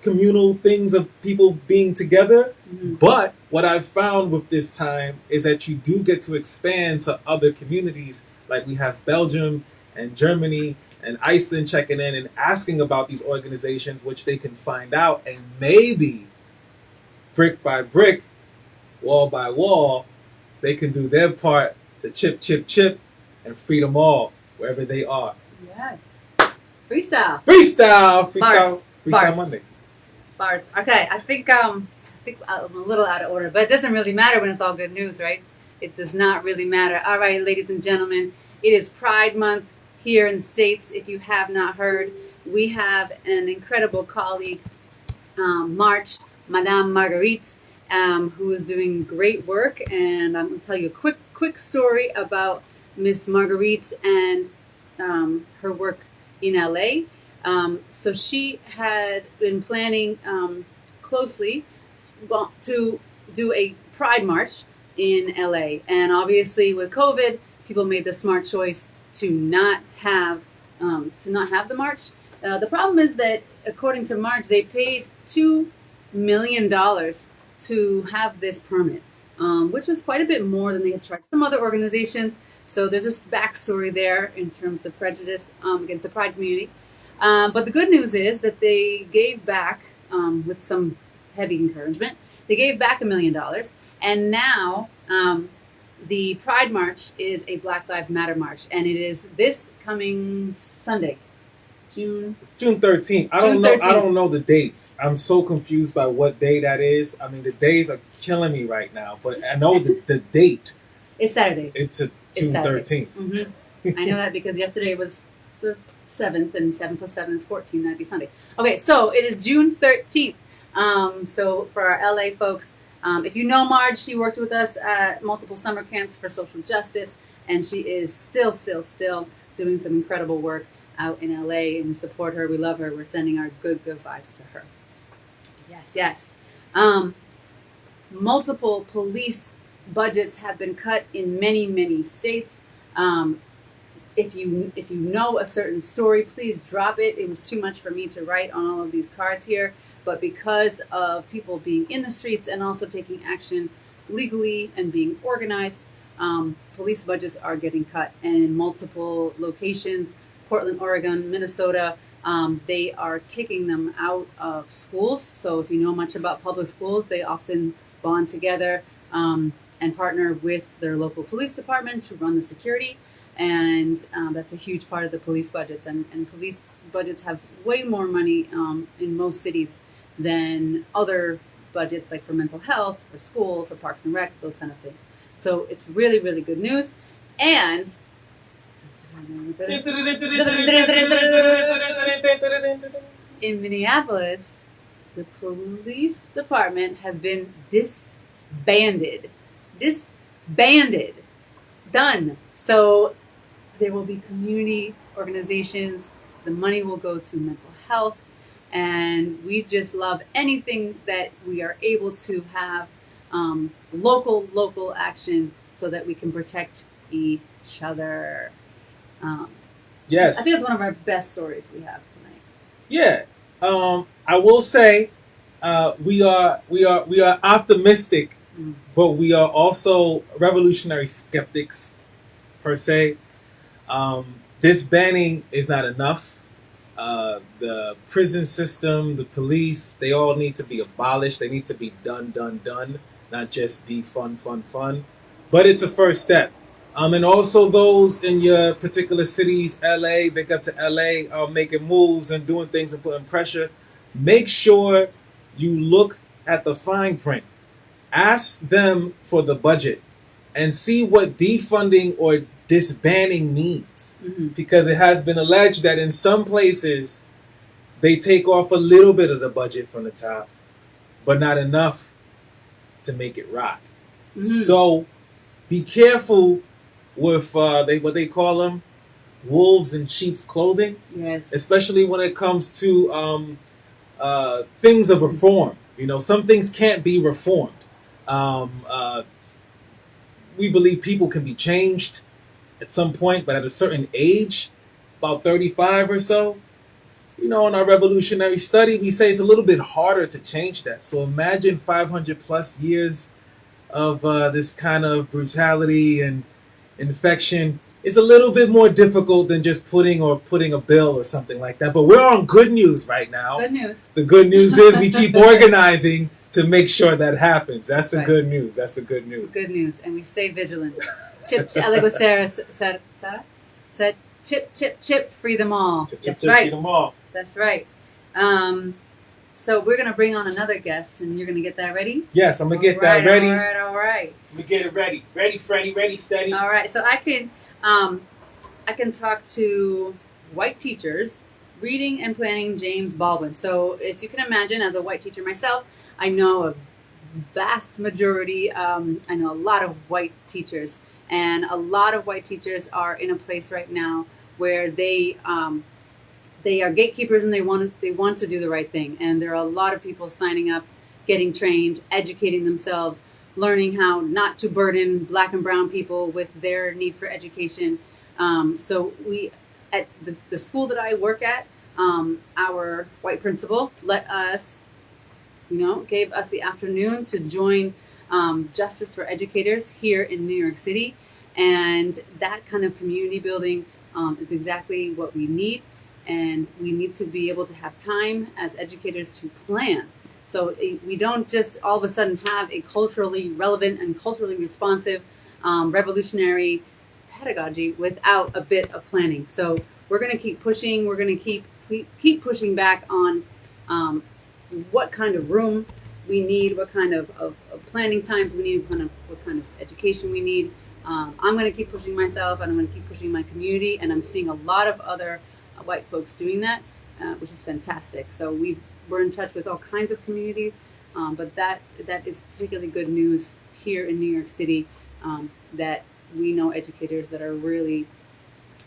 Speaker 5: communal things of people being together. But what I've found with this time is that you do get to expand to other communities. Like we have Belgium and Germany and Iceland checking in and asking about these organizations, which they can find out, and maybe brick by brick, wall by wall, they can do their part to chip and free them all wherever they are.
Speaker 4: Yes. Freestyle.
Speaker 5: Bars. Monday.
Speaker 4: Bars. Okay, I think I'm a little out of order, but it doesn't really matter when it's all good news, right? It does not really matter. All right, ladies and gentlemen, it is Pride Month here in the States. If you have not heard, we have an incredible colleague, March, Madame Marguerite, who is doing great work, and I'm going to tell you a quick story about Miss Marguerite and her work in LA. So she had been planning closely to do a Pride March in LA, and obviously with COVID, people made the smart choice to not have the march. The problem is that according to March, they paid $2 million to have this permit, which was quite a bit more than they had charged some other organizations. So there's this backstory there in terms of prejudice against the Pride community. But the good news is that they gave back, with some heavy encouragement, they gave back $1 million. And now the Pride March is a Black Lives Matter march. And it is this coming Sunday. June.
Speaker 5: June 13th. I
Speaker 4: June
Speaker 5: don't know.
Speaker 4: 13th.
Speaker 5: I don't know the dates. I'm so confused by what day that is. I mean, the days are killing me right now. But I know the date.
Speaker 4: It's Saturday.
Speaker 5: It's a
Speaker 4: It's
Speaker 5: June
Speaker 4: Saturday.
Speaker 5: 13th.
Speaker 4: I know that because yesterday was the 7th, and 7 plus 7 is 14. That'd be Sunday. Okay, so it is June 13th. So for our LA folks, if you know Marge, she worked with us at multiple summer camps for social justice, and she is still doing some incredible work out in LA, and we support her. We love her. We're sending our good vibes to her. Yes. Multiple police budgets have been cut in many states. If you know a certain story, please drop it. It was too much for me to write on all of these cards here, but because of people being in the streets and also taking action legally and being organized, police budgets are getting cut, and in multiple locations, Portland, Oregon, Minnesota, they are kicking them out of schools. So if you know much about public schools, they often bond together and partner with their local police department to run the security. And that's a huge part of the police budgets. And police budgets have way more money in most cities than other budgets, like for mental health, for school, for parks and rec, those kind of things. So it's really good news. And in Minneapolis, the police department has been disbanded. Done. So there will be community organizations. The money will go to mental health. And we just love anything that we are able to have local action so that we can protect each other.
Speaker 5: Yes.
Speaker 4: I think it's one of our best stories we have tonight.
Speaker 5: Yeah. I will say we are optimistic, but we are also revolutionary skeptics per se. Disbanding is not enough. The prison system, the police, they all need to be abolished. They need to be done, not just be fun. But it's a first step. And also those in your particular cities, LA, big up to LA, making moves and doing things and putting pressure. Make sure you look at the fine print. Ask them for the budget and see what defunding or disbanding means. Because it has been alleged that in some places they take off a little bit of the budget from the top, but not enough to make it rock. So be careful with what they call them, wolves in sheep's clothing.
Speaker 4: Yes.
Speaker 5: Especially when it comes to things of reform. You know, some things can't be reformed. We believe people can be changed at some point, but at a certain age, about 35 or so, you know, in our revolutionary study, we say it's a little bit harder to change that. So imagine 500 plus years of this kind of brutality and infection. It's a little bit more difficult than just putting a bill or something like that. But we're on good news right now.
Speaker 4: Good news.
Speaker 5: The good news is we keep organizing to make sure that happens. That's the
Speaker 4: Right.
Speaker 5: good news. That's the good news.
Speaker 4: Good news, and we stay vigilant. Chip, like what Sarah said, chip, free them all. That's right.
Speaker 5: Them all.
Speaker 4: That's right. So we're gonna bring on another guest, and you're gonna get that ready.
Speaker 5: Yes, I'm gonna get that ready.
Speaker 4: All right.
Speaker 5: Let me get it ready. Ready, Freddie. Ready, steady.
Speaker 4: All right. So I can talk to white teachers reading and planning James Baldwin. So as you can imagine, as a white teacher myself, I know a vast majority. I know a lot of white teachers, and a lot of white teachers are in a place right now where they are gatekeepers, and they want to do the right thing. And there are a lot of people signing up, getting trained, educating themselves, learning how not to burden Black and brown people with their need for education. So we, at the school that I work at, our white principal gave us the afternoon to join Justice for Educators here in New York City. And that kind of community building is exactly what we need. And we need to be able to have time as educators to plan. So we don't just all of a sudden have a culturally relevant and culturally responsive revolutionary pedagogy without a bit of planning. So we're going to keep pushing. We're going to keep keep pushing back on what kind of room we need, what kind of planning times we need, what kind of education we need. I'm going to keep pushing myself, and I'm going to keep pushing my community, and I'm seeing a lot of other white folks doing that, which is fantastic. So we're in touch with all kinds of communities, but that is particularly good news here in New York City, that we know educators that are really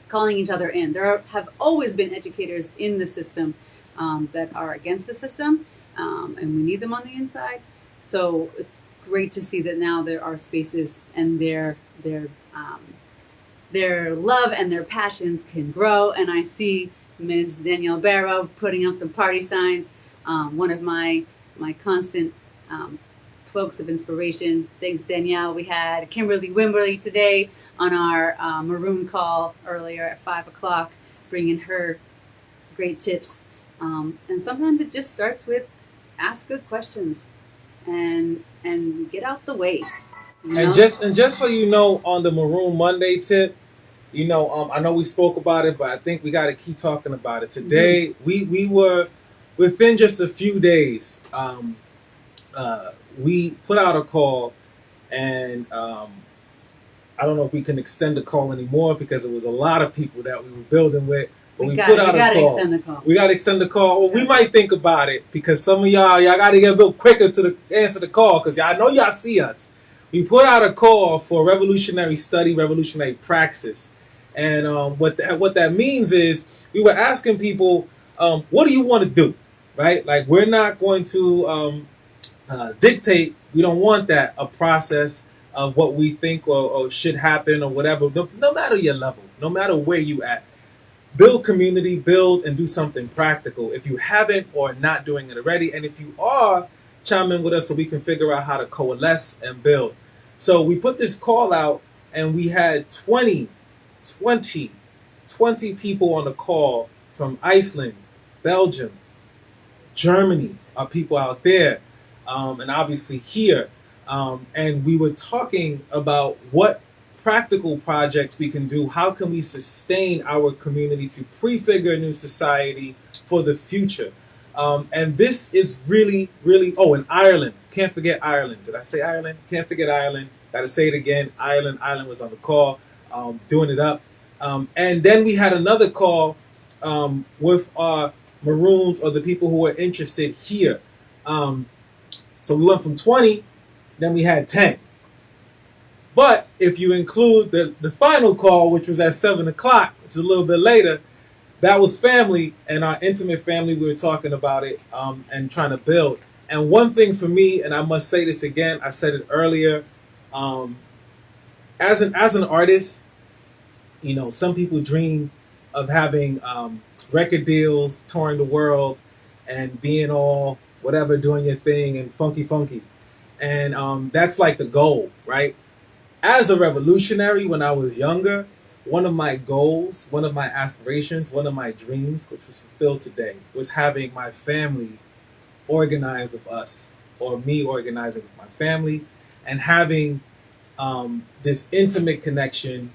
Speaker 4: calling each other in. There have always been educators in the system that are against the system, and we need them on the inside. So it's great to see that now there are spaces, and their love and their passions can grow. And I see Ms. Danielle Barrow putting up some party signs. One of my constant folks of inspiration. Thanks, Danielle. We had Kimberly Wimberly today on our Maroon call earlier at 5 o'clock, bringing her great tips. And sometimes it just starts with ask good questions and get out the way. You know?
Speaker 5: And just so you know, on the Maroon Monday tip, you know, I know we spoke about it, but I think we got to keep talking about it. Today, we were within just a few days. We put out a call, and I don't know if we can extend the call anymore because it was a lot of people that we were building with. But we put out a call. Extend the call. We got to extend the call. Well, we might think about it because some of y'all got to get a little quicker to answer the call because I know y'all see us. We put out a call for revolutionary study, revolutionary praxis. And what that means is we were asking people, what do you want to do, right? Like, we're not going to dictate. We don't want that, a process of what we think or should happen or whatever, no matter your level, no matter where you at. Build community, build and do something practical. If you haven't or not doing it already, and if you are, chime in with us so we can figure out how to coalesce and build. So we put this call out, and we had 20 people on the call from Iceland, Belgium, Germany, our people out there, and obviously here. And we were talking about what practical projects we can do. How can we sustain our community to prefigure a new society for the future? And this is really, really, and Ireland. Can't forget Ireland. Did I say Ireland? Can't forget Ireland. Got to say it again. Ireland was on the call, doing it up. And then we had another call with our Maroons, or the people who were interested here. So we went from 20, then we had 10. But if you include the final call, which was at 7 o'clock, which is a little bit later, that was family and our intimate family. We were talking about it and trying to build. And one thing for me, and I must say this again, I said it earlier, as an artist, you know, some people dream of having record deals, touring the world, and being all whatever, doing your thing and funky. And that's like the goal, right? As a revolutionary, when I was younger, one of my goals, one of my aspirations, one of my dreams, which was fulfilled today, was having my family organize with us, or me organizing with my family, and having this intimate connection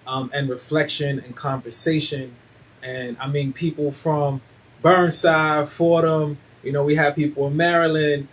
Speaker 5: and reflection and conversation. And I mean, people from Burnside, Fordham, you know, we had people in Maryland.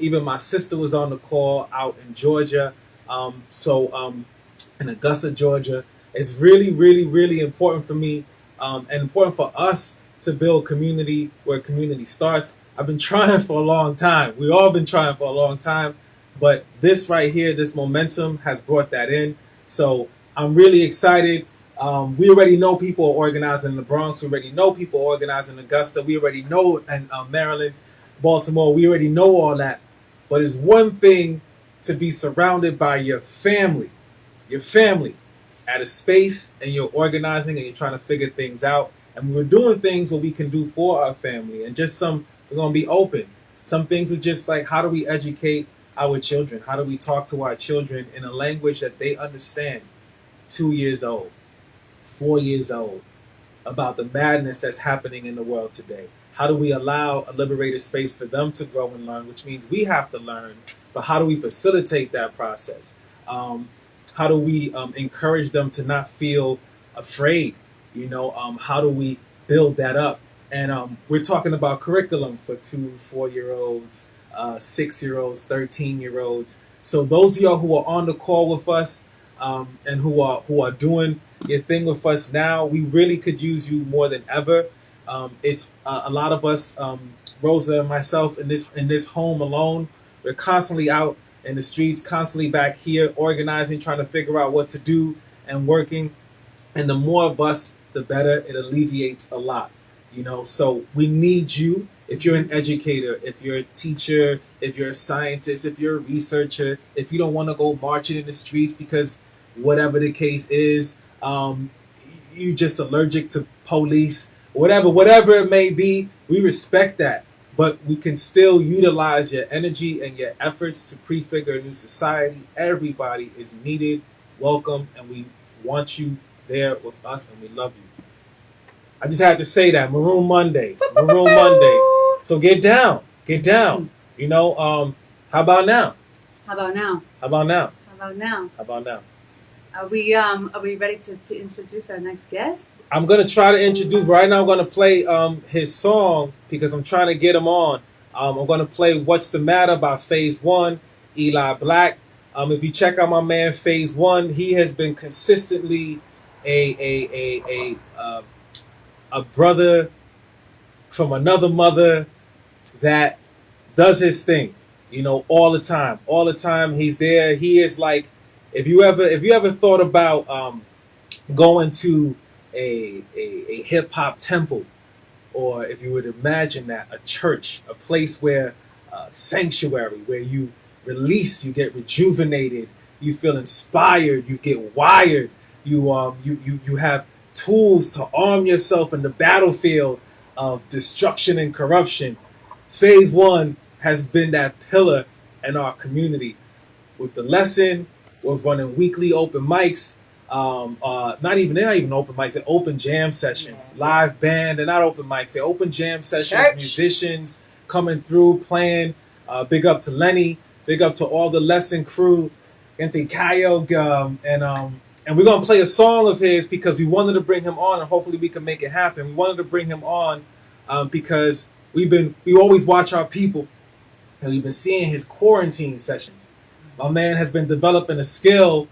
Speaker 5: Even my sister was on the call out in Georgia. In Augusta, Georgia. It's really, really, really important for me and important for us to build community where community starts. I've been trying for a long time. We've all been trying for a long time. But this right here, this momentum has brought that in. So I'm really excited. We already know people are organizing in the Bronx. We already know people are organizing in Augusta. We already know in Maryland, Baltimore. We already know all that. But it's one thing to be surrounded by your family at a space, and you're organizing and you're trying to figure things out. And we're doing things what we can do for our family, and just we're going to be open. Some things are just like, how do we educate our children? How do we talk to our children in a language that they understand? 2 years old, 4 years old, about the madness that's happening in the world today. How do we allow a liberated space for them to grow and learn, which means we have to learn, but how do we facilitate that process? How do we encourage them to not feel afraid? You know, how do we build that up? And we're talking about curriculum for 2, 4-year-olds, 6-year-olds, 13-year-olds. So those of y'all who are on the call with us and who are doing your thing with us now, we really could use you more than ever. It's a lot of us, Rosa and myself, in this home alone. We're constantly out in the streets, constantly back here organizing, trying to figure out what to do and working. And the more of us, the better. It alleviates a lot, you know. So we need you. If you're an educator, if you're a teacher, if you're a scientist, if you're a researcher, if you don't want to go marching in the streets because whatever the case is, you just allergic to police, whatever it may be, we respect that. But we can still utilize your energy and your efforts to prefigure a new society. Everybody is needed, welcome, and we want you there with us, and we love you. I just had to say that. Maroon Mondays. So get down. You know, how about now? Are
Speaker 4: we ready to introduce our next guest?
Speaker 5: I'm going to try to introduce. Right now I'm going to play his song because I'm trying to get him on. I'm going to play What's the Matter by Phase One, Eli Black. If you check out my man Phase One, he has been consistently a brother from another mother that does his thing, you know, all the time he's there. He is like, if you ever thought about going to a hip-hop temple, or if you would imagine that, a church, a place where sanctuary, where you release, you get rejuvenated, you feel inspired, you get wired, you have tools to arm yourself in the battlefield of destruction and corruption. Phase One has been that pillar in our community. With the lesson, we're running weekly open mics. They're not even open mics, they're open jam sessions. Live band, they're not open mics, they're open jam sessions.
Speaker 4: Church.
Speaker 5: Musicians coming through, playing. Big up to Lenny, big up to all the lesson crew, Gente Cayo, and we're gonna play a song of his because we wanted to bring him on, and hopefully we can make it happen. We wanted to bring him on because we always watch our people, and we've been seeing his quarantine sessions. My man has been developing a skill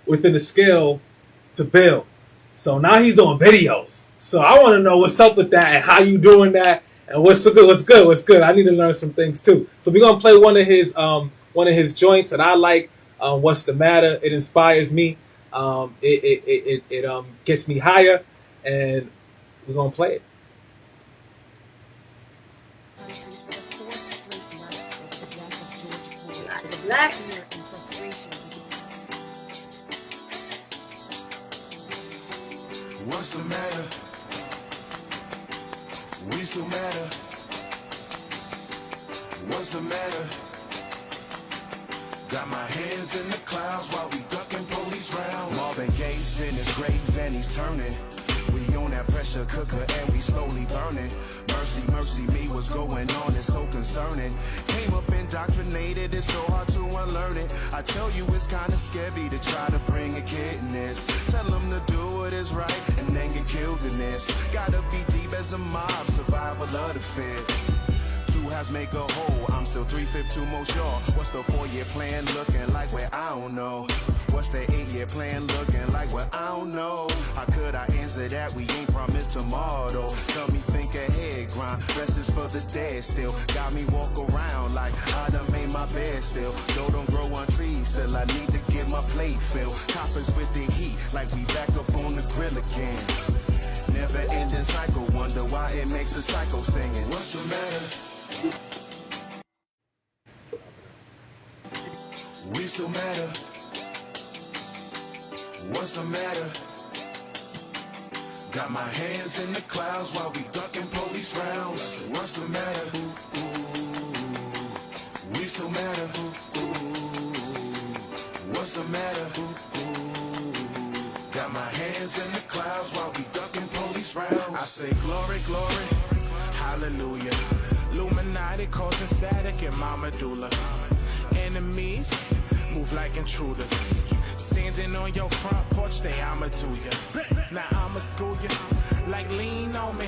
Speaker 5: within the skill to build. So now he's doing videos. So I want to know what's up with that and how you doing that and what's good. I need to learn some things too. So we're gonna play one of his joints that I like. What's the Matter? It inspires me. It gets me higher, and we're gonna play it.
Speaker 4: Black.
Speaker 8: What's the matter? We so matter. What's the matter? Got my hands in the clouds while we ducking police rounds. Marvin Gaye's in his grave and he's turning. We on that pressure cooker and we slowly burning. Mercy, mercy me, what's going on is so concerning. Came up indoctrinated, it's so hard to unlearn it. I tell you it's kinda scary to try to bring a kid in this. Tell them to do what is right and then get killed in this. Gotta be deep as a mob, survival of the fit. Two halves make a whole, I'm still 3/5 too most y'all. What's the 4-year plan looking like? Well, I don't know. What's the 8-year plan looking like? Well, I don't know. How could I answer that? We ain't promised tomorrow. Tell me think ahead, grind. Rest is for the dead still. Got me walk around like I done made my bed still. Though don't grow on trees, still I need to get my plate filled. Coppers with the heat, like we back up on the grill again. Never ending cycle, wonder why it makes a psycho singing. What's the matter? We still matter. What's the matter? Got my hands in the clouds while we ducking police rounds. What's the matter? We still matter. What's the matter? Got my hands in the clouds while we ducking police rounds. I say glory, glory, hallelujah. Illuminati causing static in my medulla. Enemies move like intruders. Standing on your front porch, they I'ma do ya. Now I'ma school ya, like lean on me.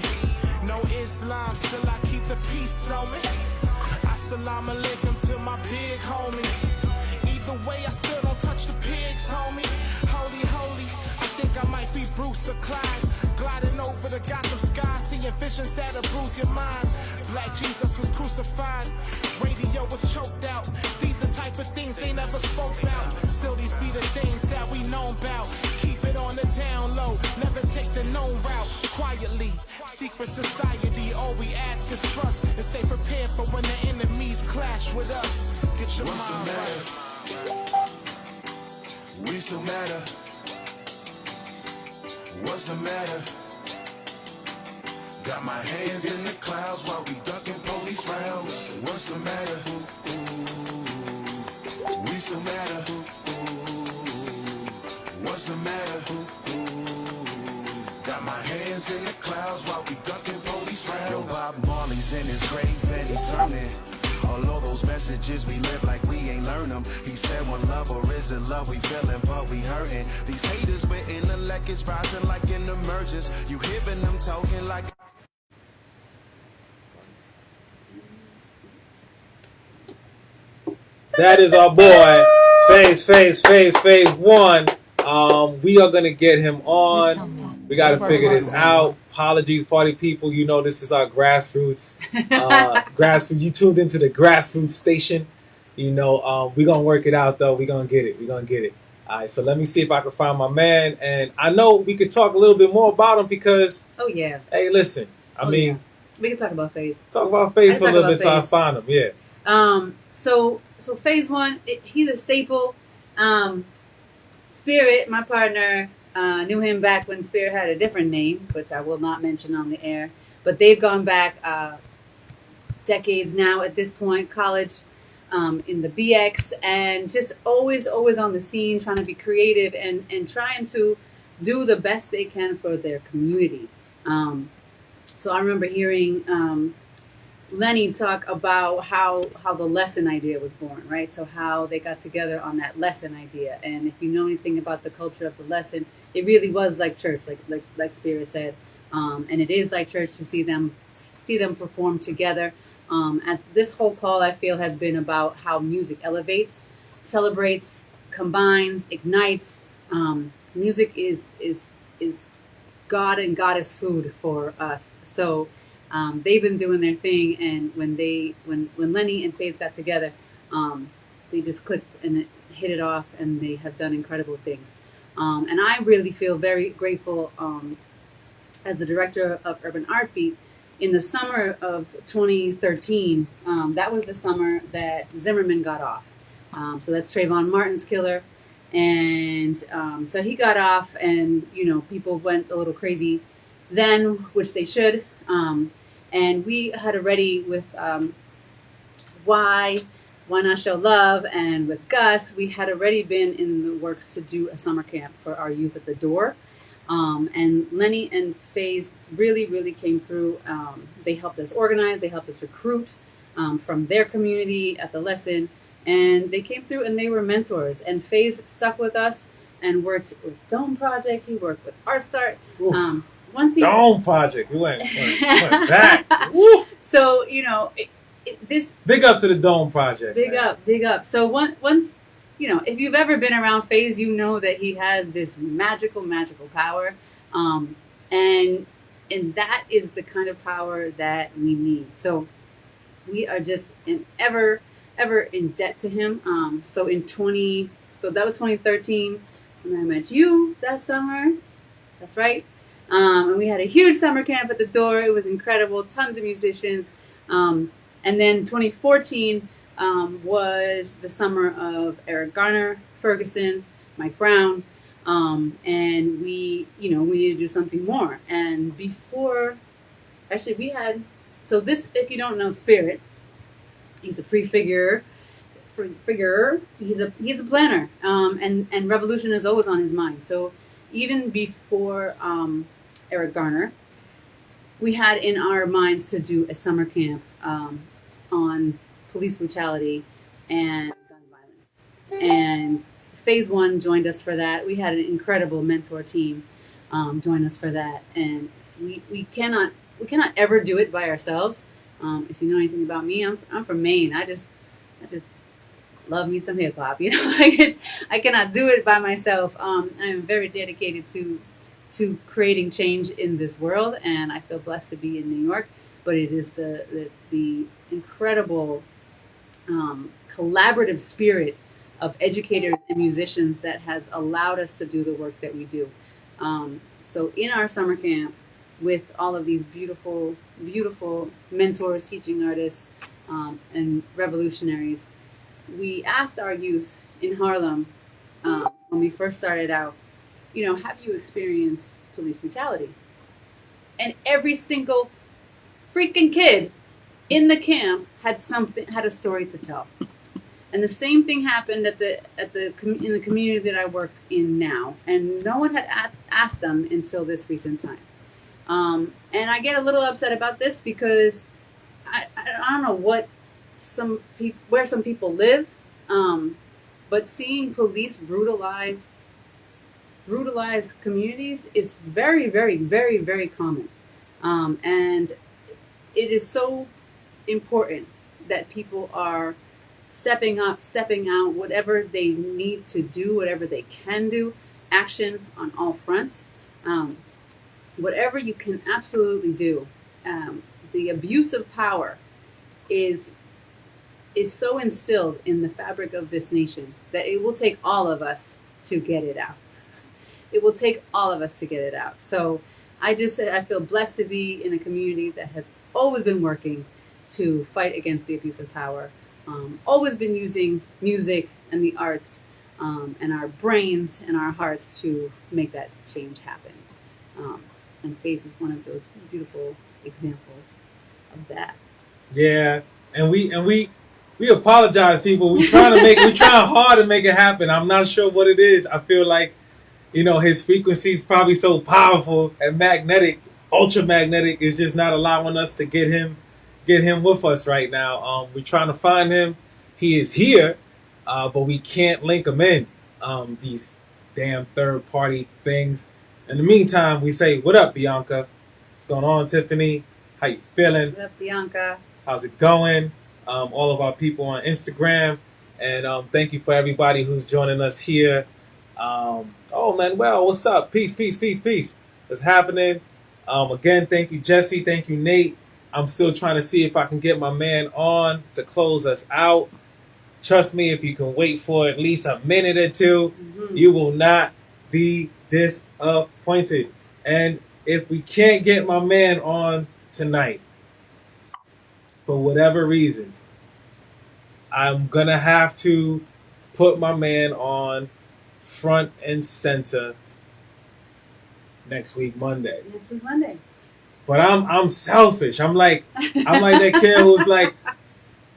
Speaker 8: No Islam, still I keep the peace on me. Assalamu alaikum to my big homies. Either way, I still don't touch the pigs, homie. Holy, holy, I think I might be Bruce or Clyde. Gliding over the Gotham sky, seeing visions that'll bruise your mind. Like Jesus was crucified, radio was choked out. These are type of things they never spoke about. Still, these be the things that we know about. Keep it on the down low, never take the known route. Quietly, secret society, all we ask is trust. And stay prepared for when the enemies clash with us. Get your mind right. We still matter. What's the matter? Got my hands in the clouds while we ducking police rounds. What's the matter? We still matter. What's the matter? Got my hands in the clouds while we ducking police rounds. Yo, Bob Marley's in his grave and he's turning. All of those messages we live like we ain't learn them. He said one love, or is it love we feeling but we hurting. These haters with intellect is rising like an emergence. You hearing them talking like
Speaker 5: That is our boy, Phase 1. We are gonna get him on. We gotta figure this out. Apologies, party people. You know this is our grassroots. Grassroots. You tuned into the grassroots station. You know, we gonna work it out though. We gonna get it. All right. So let me see if I can find my man. And I know we could talk a little bit more about him because.
Speaker 4: Oh yeah.
Speaker 5: Hey, listen. I mean,
Speaker 4: we can talk about Phase.
Speaker 5: Talk about Phase for a little bit till I find him. Yeah.
Speaker 4: So Phase 1, he's a staple. Spirit, my partner, knew him back when Spirit had a different name, which I will not mention on the air. But they've gone back decades now at this point, college in the BX, and just always on the scene, trying to be creative and trying to do the best they can for their community. So I remember hearing Lenny talk about how the lesson idea was born, right? So how they got together on that lesson idea. And if you know anything about the culture of the lesson, it really was like church, like Spirit said. And it is like church to see them perform together. And this whole call, I feel, has been about how music elevates, celebrates, combines, ignites. Music is God and goddess food for us. So they've been doing their thing, and when Lenny and Phase got together, they just clicked and hit it off, and they have done incredible things. And I really feel very grateful as the director of Urban Art Beat. In the summer of 2013, that was the summer that Zimmerman got off. So that's Trayvon Martin's killer. And so he got off, and, you know, people went a little crazy then, which they should. And we had already with Why Not Show Love, and with Gus, we had already been in the works to do a summer camp for our youth at the door. And Lenny and Phase really came through. They helped us organize, they helped us recruit from their community at the lesson, and they came through and they were mentors. And Phase stuck with us and worked with Dome Project. He worked with Art Start.
Speaker 5: Dome Project. We went back. Woo.
Speaker 4: So, you know, this...
Speaker 5: Big up to the Dome Project.
Speaker 4: Big up. So once, you know, if you've ever been around Phase, you know that he has this magical power. And that is the kind of power that we need. So we are just ever in debt to him. So that was 2013 when I met you that summer. That's right. And we had a huge summer camp at the door. It was incredible. Tons of musicians. And then 2014 was the summer of Eric Garner, Ferguson, Mike Brown. And we needed to do something more. And if you don't know Spirit, he's a prefigurer. He's a planner. And revolution is always on his mind. So even before Eric Garner, we had in our minds to do a summer camp on police brutality and gun violence. And Phase 1 joined us for that. We had an incredible mentor team join us for that. And we cannot ever do it by ourselves. If you know anything about me, I'm from Maine. I just love me some hip hop. You know, I cannot do it by myself. I'm very dedicated to creating change in this world, and I feel blessed to be in New York. But it is the incredible collaborative spirit of educators and musicians that has allowed us to do the work that we do. So in our summer camp, with all of these beautiful, beautiful mentors, teaching artists, and revolutionaries, we asked our youth in Harlem when we first started out, you know, have you experienced police brutality? And every single freaking kid in the camp had a story to tell. And the same thing happened in the community that I work in now, and no one had asked them until this recent time. And I get a little upset about this because I don't know where some people live, but seeing police brutalize communities is very, very, very, very common, and it is so important that people are stepping up, stepping out, whatever they need to do, whatever they can do, action on all fronts. Whatever you can absolutely do. The abuse of power is so instilled in the fabric of this nation that it will take all of us to get it out. It will take all of us to get it out. So I feel blessed to be in a community that has always been working to fight against the abuse of power. Always been using music and the arts and our brains and our hearts to make that change happen. And FACE is one of those beautiful examples of that.
Speaker 5: Yeah, and we apologize, people. We're trying hard to make it happen. I'm not sure what it is. I feel like, you know, his frequency is probably so powerful and magnetic, ultra magnetic, is just not allowing us to get him with us right now. We're trying to find him. He is here, but we can't link him in. These damn third party things. In the meantime, we say, what up, Bianca? What's going on, Tiffany? How you feeling?
Speaker 4: What up, Bianca?
Speaker 5: How's it going? All of our people on Instagram. And thank you for everybody who's joining us here. Oh, Manuel, what's up? Peace, peace, peace, peace. What's happening? Again, thank you, Jesse. Thank you, Nate. I'm still trying to see if I can get my man on to close us out. Trust me, if you can wait for at least a minute or two, you will not be disappointed. And if we can't get my man on tonight, for whatever reason, I'm going to have to put my man on front and center next week, Monday.
Speaker 4: Next week, Monday.
Speaker 5: But I'm selfish. I'm like that kid who's like,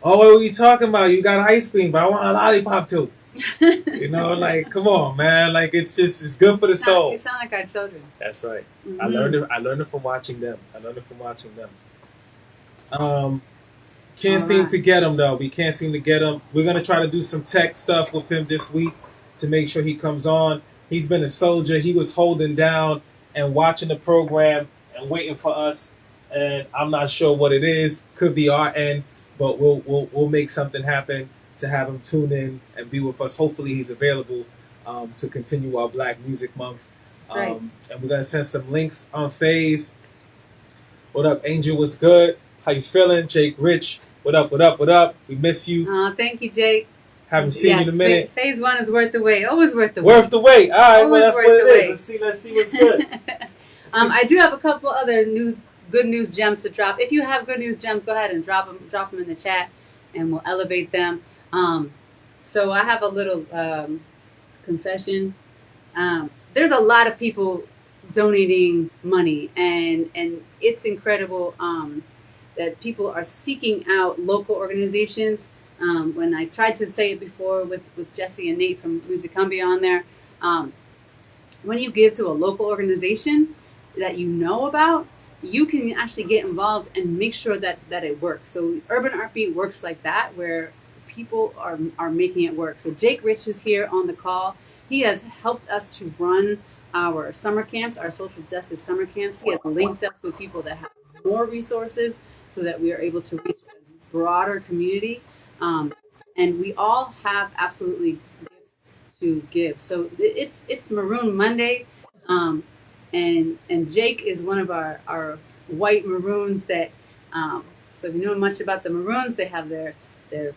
Speaker 5: oh, what are you talking about? You got ice cream, but I want a lollipop too. You know, like, come on, man. Like, it's good for the soul.
Speaker 4: You sound like our children.
Speaker 5: That's right.
Speaker 4: Mm-hmm.
Speaker 5: I learned it from watching them. Can't seem to get him, though. We can't seem to get him. We're going to try to do some tech stuff with him this week to make sure he comes on. He's been a soldier. He was holding down and watching the program and waiting for us. And I'm not sure what it is. Could be our end, but we'll make something happen to have him tune in and be with us. Hopefully he's available to continue our Black Music Month.
Speaker 4: That's right.
Speaker 5: And we're going to send some links on FaZe. What up, Angel? What's good? How you feeling? Jake Rich, what up, what up, what up? We miss you.
Speaker 4: Thank you, Jake.
Speaker 5: Haven't seen you in a minute.
Speaker 4: Phase 1 is worth the wait. Always worth the wait.
Speaker 5: Worth the wait. All right, well, that's what it
Speaker 4: wait.
Speaker 5: is. Let's see what's good.
Speaker 4: I do have a couple other good news gems to drop. If you have good news gems, go ahead and drop them in the chat, and we'll elevate them. So I have a little confession. There's a lot of people donating money, and it's incredible that people are seeking out local organizations. When I tried to say it before with Jesse and Nate from Musicambia on there, when you give to a local organization that you know about, you can actually get involved and make sure that it works. So Urban Art Beat works like that, where people are making it work. So Jake Rich is here on the call. He has helped us to run our summer camps, our social justice summer camps. He has linked us with people that have more resources so that we are able to reach a broader community. And we all have absolutely gifts to give. So it's Maroon Monday, and Jake is one of our white Maroons that. So if you know much about the Maroons, they have they've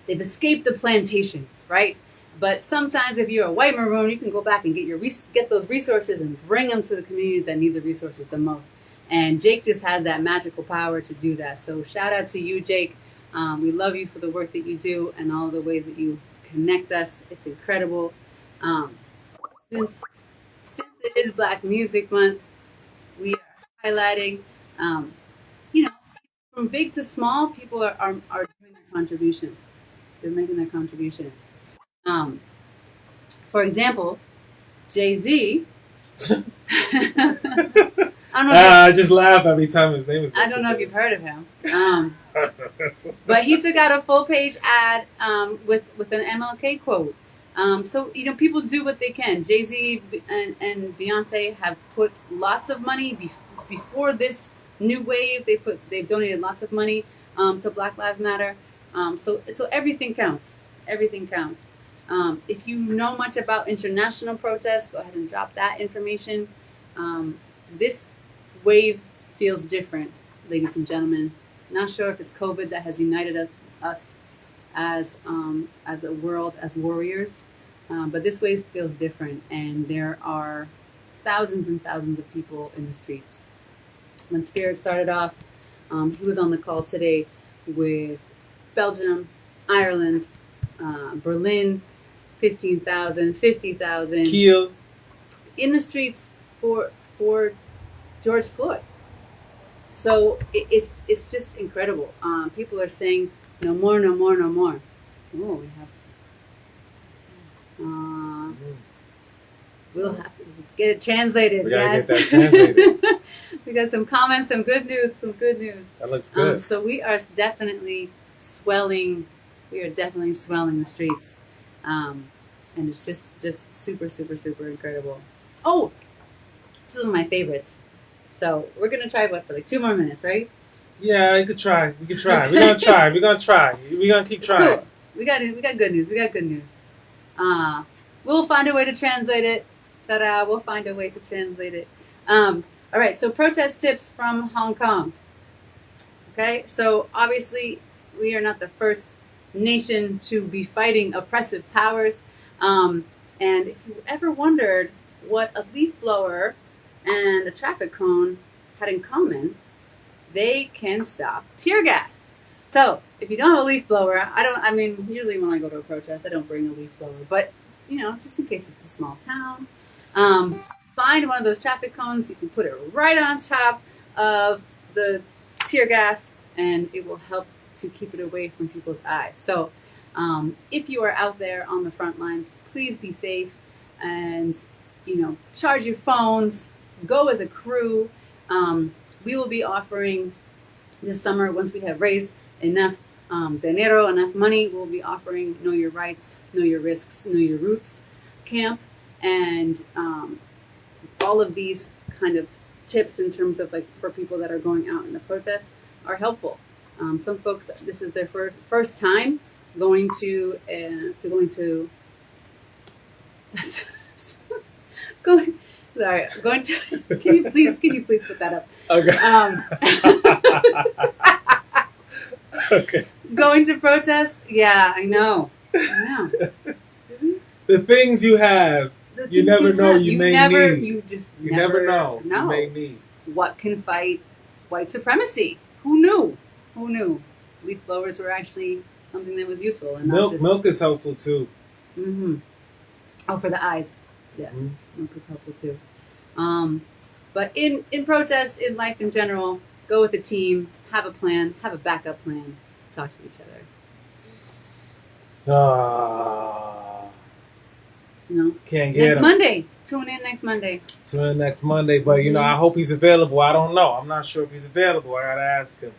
Speaker 4: escaped the plantation, right? But sometimes if you're a white Maroon, you can go back and get those resources and bring them to the communities that need the resources the most. And Jake just has that magical power to do that. So shout out to you, Jake. We love you for the work that you do and all the ways that you connect us. It's incredible. Since it is Black Music Month, we are highlighting, from big to small, people are doing their contributions. They're making their contributions. For example, Jay-Z.
Speaker 5: I just laugh every time his name is.
Speaker 4: I don't know if you've heard of him. But he took out a full page ad with an MLK quote. So people do what they can. Jay-Z and Beyonce have put lots of money before this new wave. They've donated lots of money to Black Lives Matter. So everything counts. Everything counts. If you know much about international protests, go ahead and drop that information. This wave feels different, ladies and gentlemen. Not sure if it's COVID that has united us as a world, as warriors, but this wave feels different, and there are thousands and thousands of people in the streets. When Spirit started off, he was on the call today with Belgium, Ireland, Berlin, 15,000, 50,000.
Speaker 5: Kiel.
Speaker 4: In the streets for George Floyd. So it's just incredible. People are saying no more, no more, no more. Oh, we have. We'll have to get it translated.
Speaker 5: We gotta
Speaker 4: yes.
Speaker 5: get that translated.
Speaker 4: We got some comments, some good news,
Speaker 5: That looks good.
Speaker 4: So we are definitely swelling. We are definitely swelling the streets, and it's just super, super, super incredible. Oh, this is one of my favorites. So we're gonna try for like 2 more minutes, right?
Speaker 5: Yeah, we could try. We're gonna try. We're gonna try. We're gonna keep trying.
Speaker 4: Cool. We got good news. We'll find a way to translate it. Sarah, we'll find a way to translate it. All right. So protest tips from Hong Kong. Okay. So obviously we are not the first nation to be fighting oppressive powers. And if you ever wondered what a leaf blower and a traffic cone had in common, they can stop tear gas. So if you don't have a leaf blower, usually when I go to a protest, I don't bring a leaf blower, but just in case it's a small town, find one of those traffic cones. You can put it right on top of the tear gas, and it will help to keep it away from people's eyes. So if you are out there on the front lines, please be safe and, charge your phones, go as a crew. We will be offering this summer, once we have raised enough dinero, enough money, we'll be offering Know Your Rights, Know Your Risks, Know Your Roots camp. And all of these kind of tips in terms of for people that are going out in the protests are helpful. Some folks, this is their first time going to can you please put that up?
Speaker 5: Okay. Okay.
Speaker 4: Going to protests? Yeah, I know.
Speaker 5: The things you have, you never know you may need.
Speaker 4: You just
Speaker 5: You never know. You may need.
Speaker 4: What can fight white supremacy? Who knew? Leaf blowers were actually something that was useful. And
Speaker 5: milk is helpful too.
Speaker 4: Mm-hmm. Oh, for the eyes. Yes, milk is helpful too. But in protests, in life in general, go with a team, have a plan, have a backup plan, talk to each other.
Speaker 5: Can't get
Speaker 4: next
Speaker 5: him.
Speaker 4: Monday. Tune in next Monday.
Speaker 5: But I hope he's available. I don't know. I'm not sure if he's available. I gotta ask him.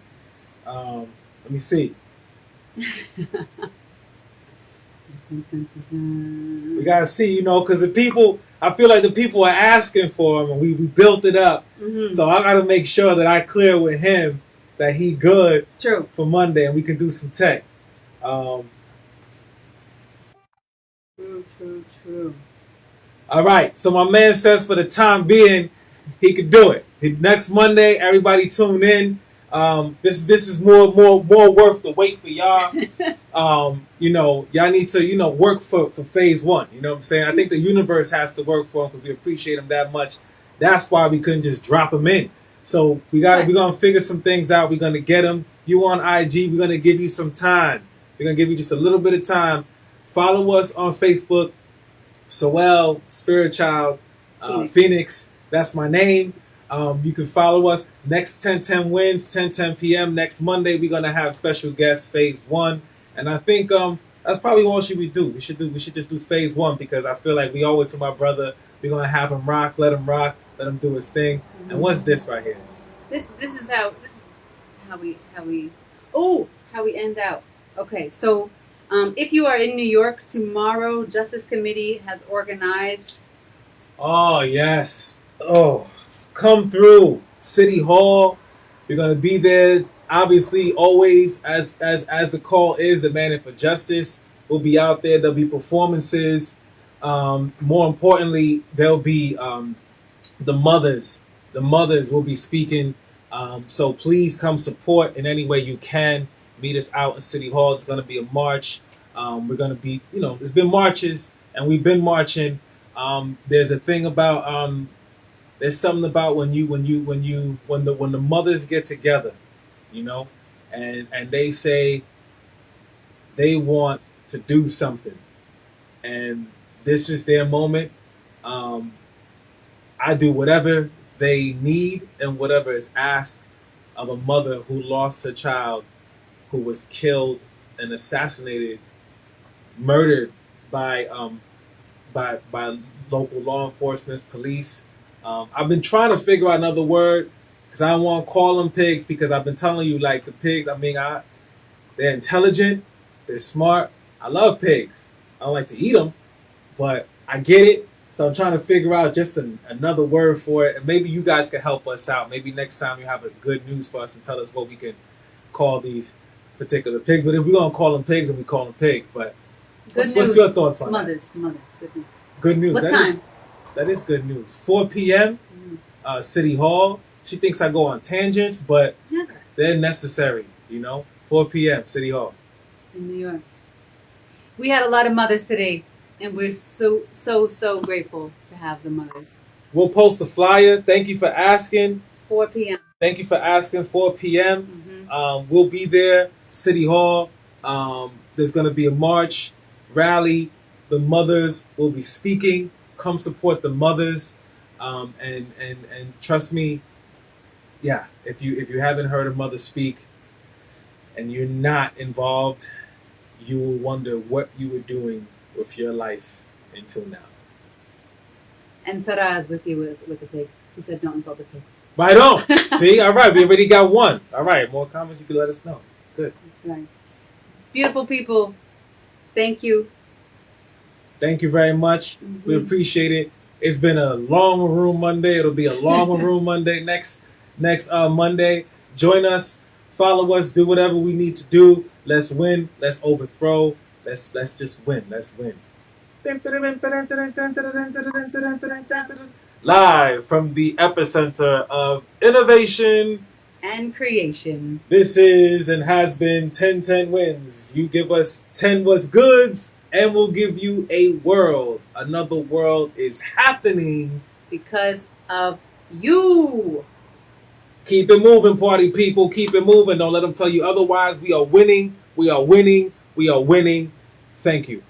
Speaker 5: Let me see.
Speaker 4: Dun, dun, dun, dun.
Speaker 5: We gotta see, because the people, I feel like the people are asking for him, and we built it up.
Speaker 4: Mhm.
Speaker 5: So I gotta make sure that I clear with him that he good
Speaker 4: True.
Speaker 5: for Monday, and we can do some tech.
Speaker 4: True.
Speaker 5: All right. So my man says for the time being, he could do it. Next Monday, everybody tune in. This is more worth the wait for y'all. Y'all need to work for phase one. You know what I'm saying? I think the universe has to work for him because we appreciate him that much. That's why we couldn't just drop him in. So we're gonna figure some things out. We're gonna get him. You on IG? We're gonna give you some time. We're gonna give you just a little bit of time. Follow us on Facebook. Soel Spirit Child Phoenix. That's my name. You can follow us. Next 10-10 wins, 10-10 p.m. Next Monday, we're gonna have special guests, phase one. And I think that's probably all we do. We should just do phase one because I feel like we owe it to my brother. We're gonna have him rock, let him do his thing. Mm-hmm. And what's this right here?
Speaker 4: This is how we end out. Okay, so if you are in New York tomorrow, Justice Committee has organized.
Speaker 5: Oh yes. Oh, come through City Hall. We're gonna be there. Obviously, always as the call is, demanding for justice. We'll be out there. There'll be performances. More importantly, there'll be the mothers. The mothers will be speaking. So please come support in any way you can. Meet us out in City Hall. It's going to be a march. We're going to be, there's been marches and we've been marching. There's a thing about there's something about when the mothers get together, and they say they want to do something, and this is their moment. I do whatever they need and whatever is asked of a mother who lost her child, who was killed and assassinated, murdered by local law enforcement, police. I've been trying to figure out another word because I don't want to call them pigs because I've been telling you, like, the pigs, they're intelligent, they're smart. I love pigs. I don't like to eat them, but I get it. So I'm trying to figure out just another word for it. And maybe you guys can help us out. Maybe next time you have a good news for us and tell us what we can call these particular pigs. But if we're going to call them pigs, then we call them pigs. But what's your thoughts on
Speaker 4: mothers,
Speaker 5: that?
Speaker 4: Mothers. Good news.
Speaker 5: Good news.
Speaker 4: What time?
Speaker 5: That is good news. 4 p.m. City Hall. She thinks I go on tangents, but
Speaker 4: Never.
Speaker 5: they're necessary, 4 p.m. City Hall.
Speaker 4: In New York. We had a lot of mothers today, and we're so grateful to have the mothers.
Speaker 5: We'll post a flyer. Thank you for asking.
Speaker 4: 4 p.m.
Speaker 5: Thank you for asking. 4 p.m. We'll be there. City Hall. There's going to be a march, rally. The mothers will be speaking. Come support the mothers. And trust me, yeah, if you haven't heard a mother speak and you're not involved, you will wonder what you were doing with your life until now.
Speaker 4: And Sarah is with you with the pigs. He said don't insult the pigs.
Speaker 5: Right on. See? All right. We already got one. All right. More comments, you can let us know. Good.
Speaker 4: That's right. Beautiful people. Thank you.
Speaker 5: Thank you very much. We appreciate it. It's been a long room Monday. It'll be a long room Monday next Monday. Join us. Follow us. Do whatever we need to do. Let's win. Let's overthrow. Let's just win. Let's win. Live from the epicenter of innovation
Speaker 4: and creation.
Speaker 5: This is and has been 10-10 wins. You give us 10 what's goods, and we'll give you a world. Another world is happening
Speaker 4: because of you.
Speaker 5: Keep it moving, party people. Keep it moving. Don't let them tell you otherwise. We are winning. We are winning. We are winning. Thank you.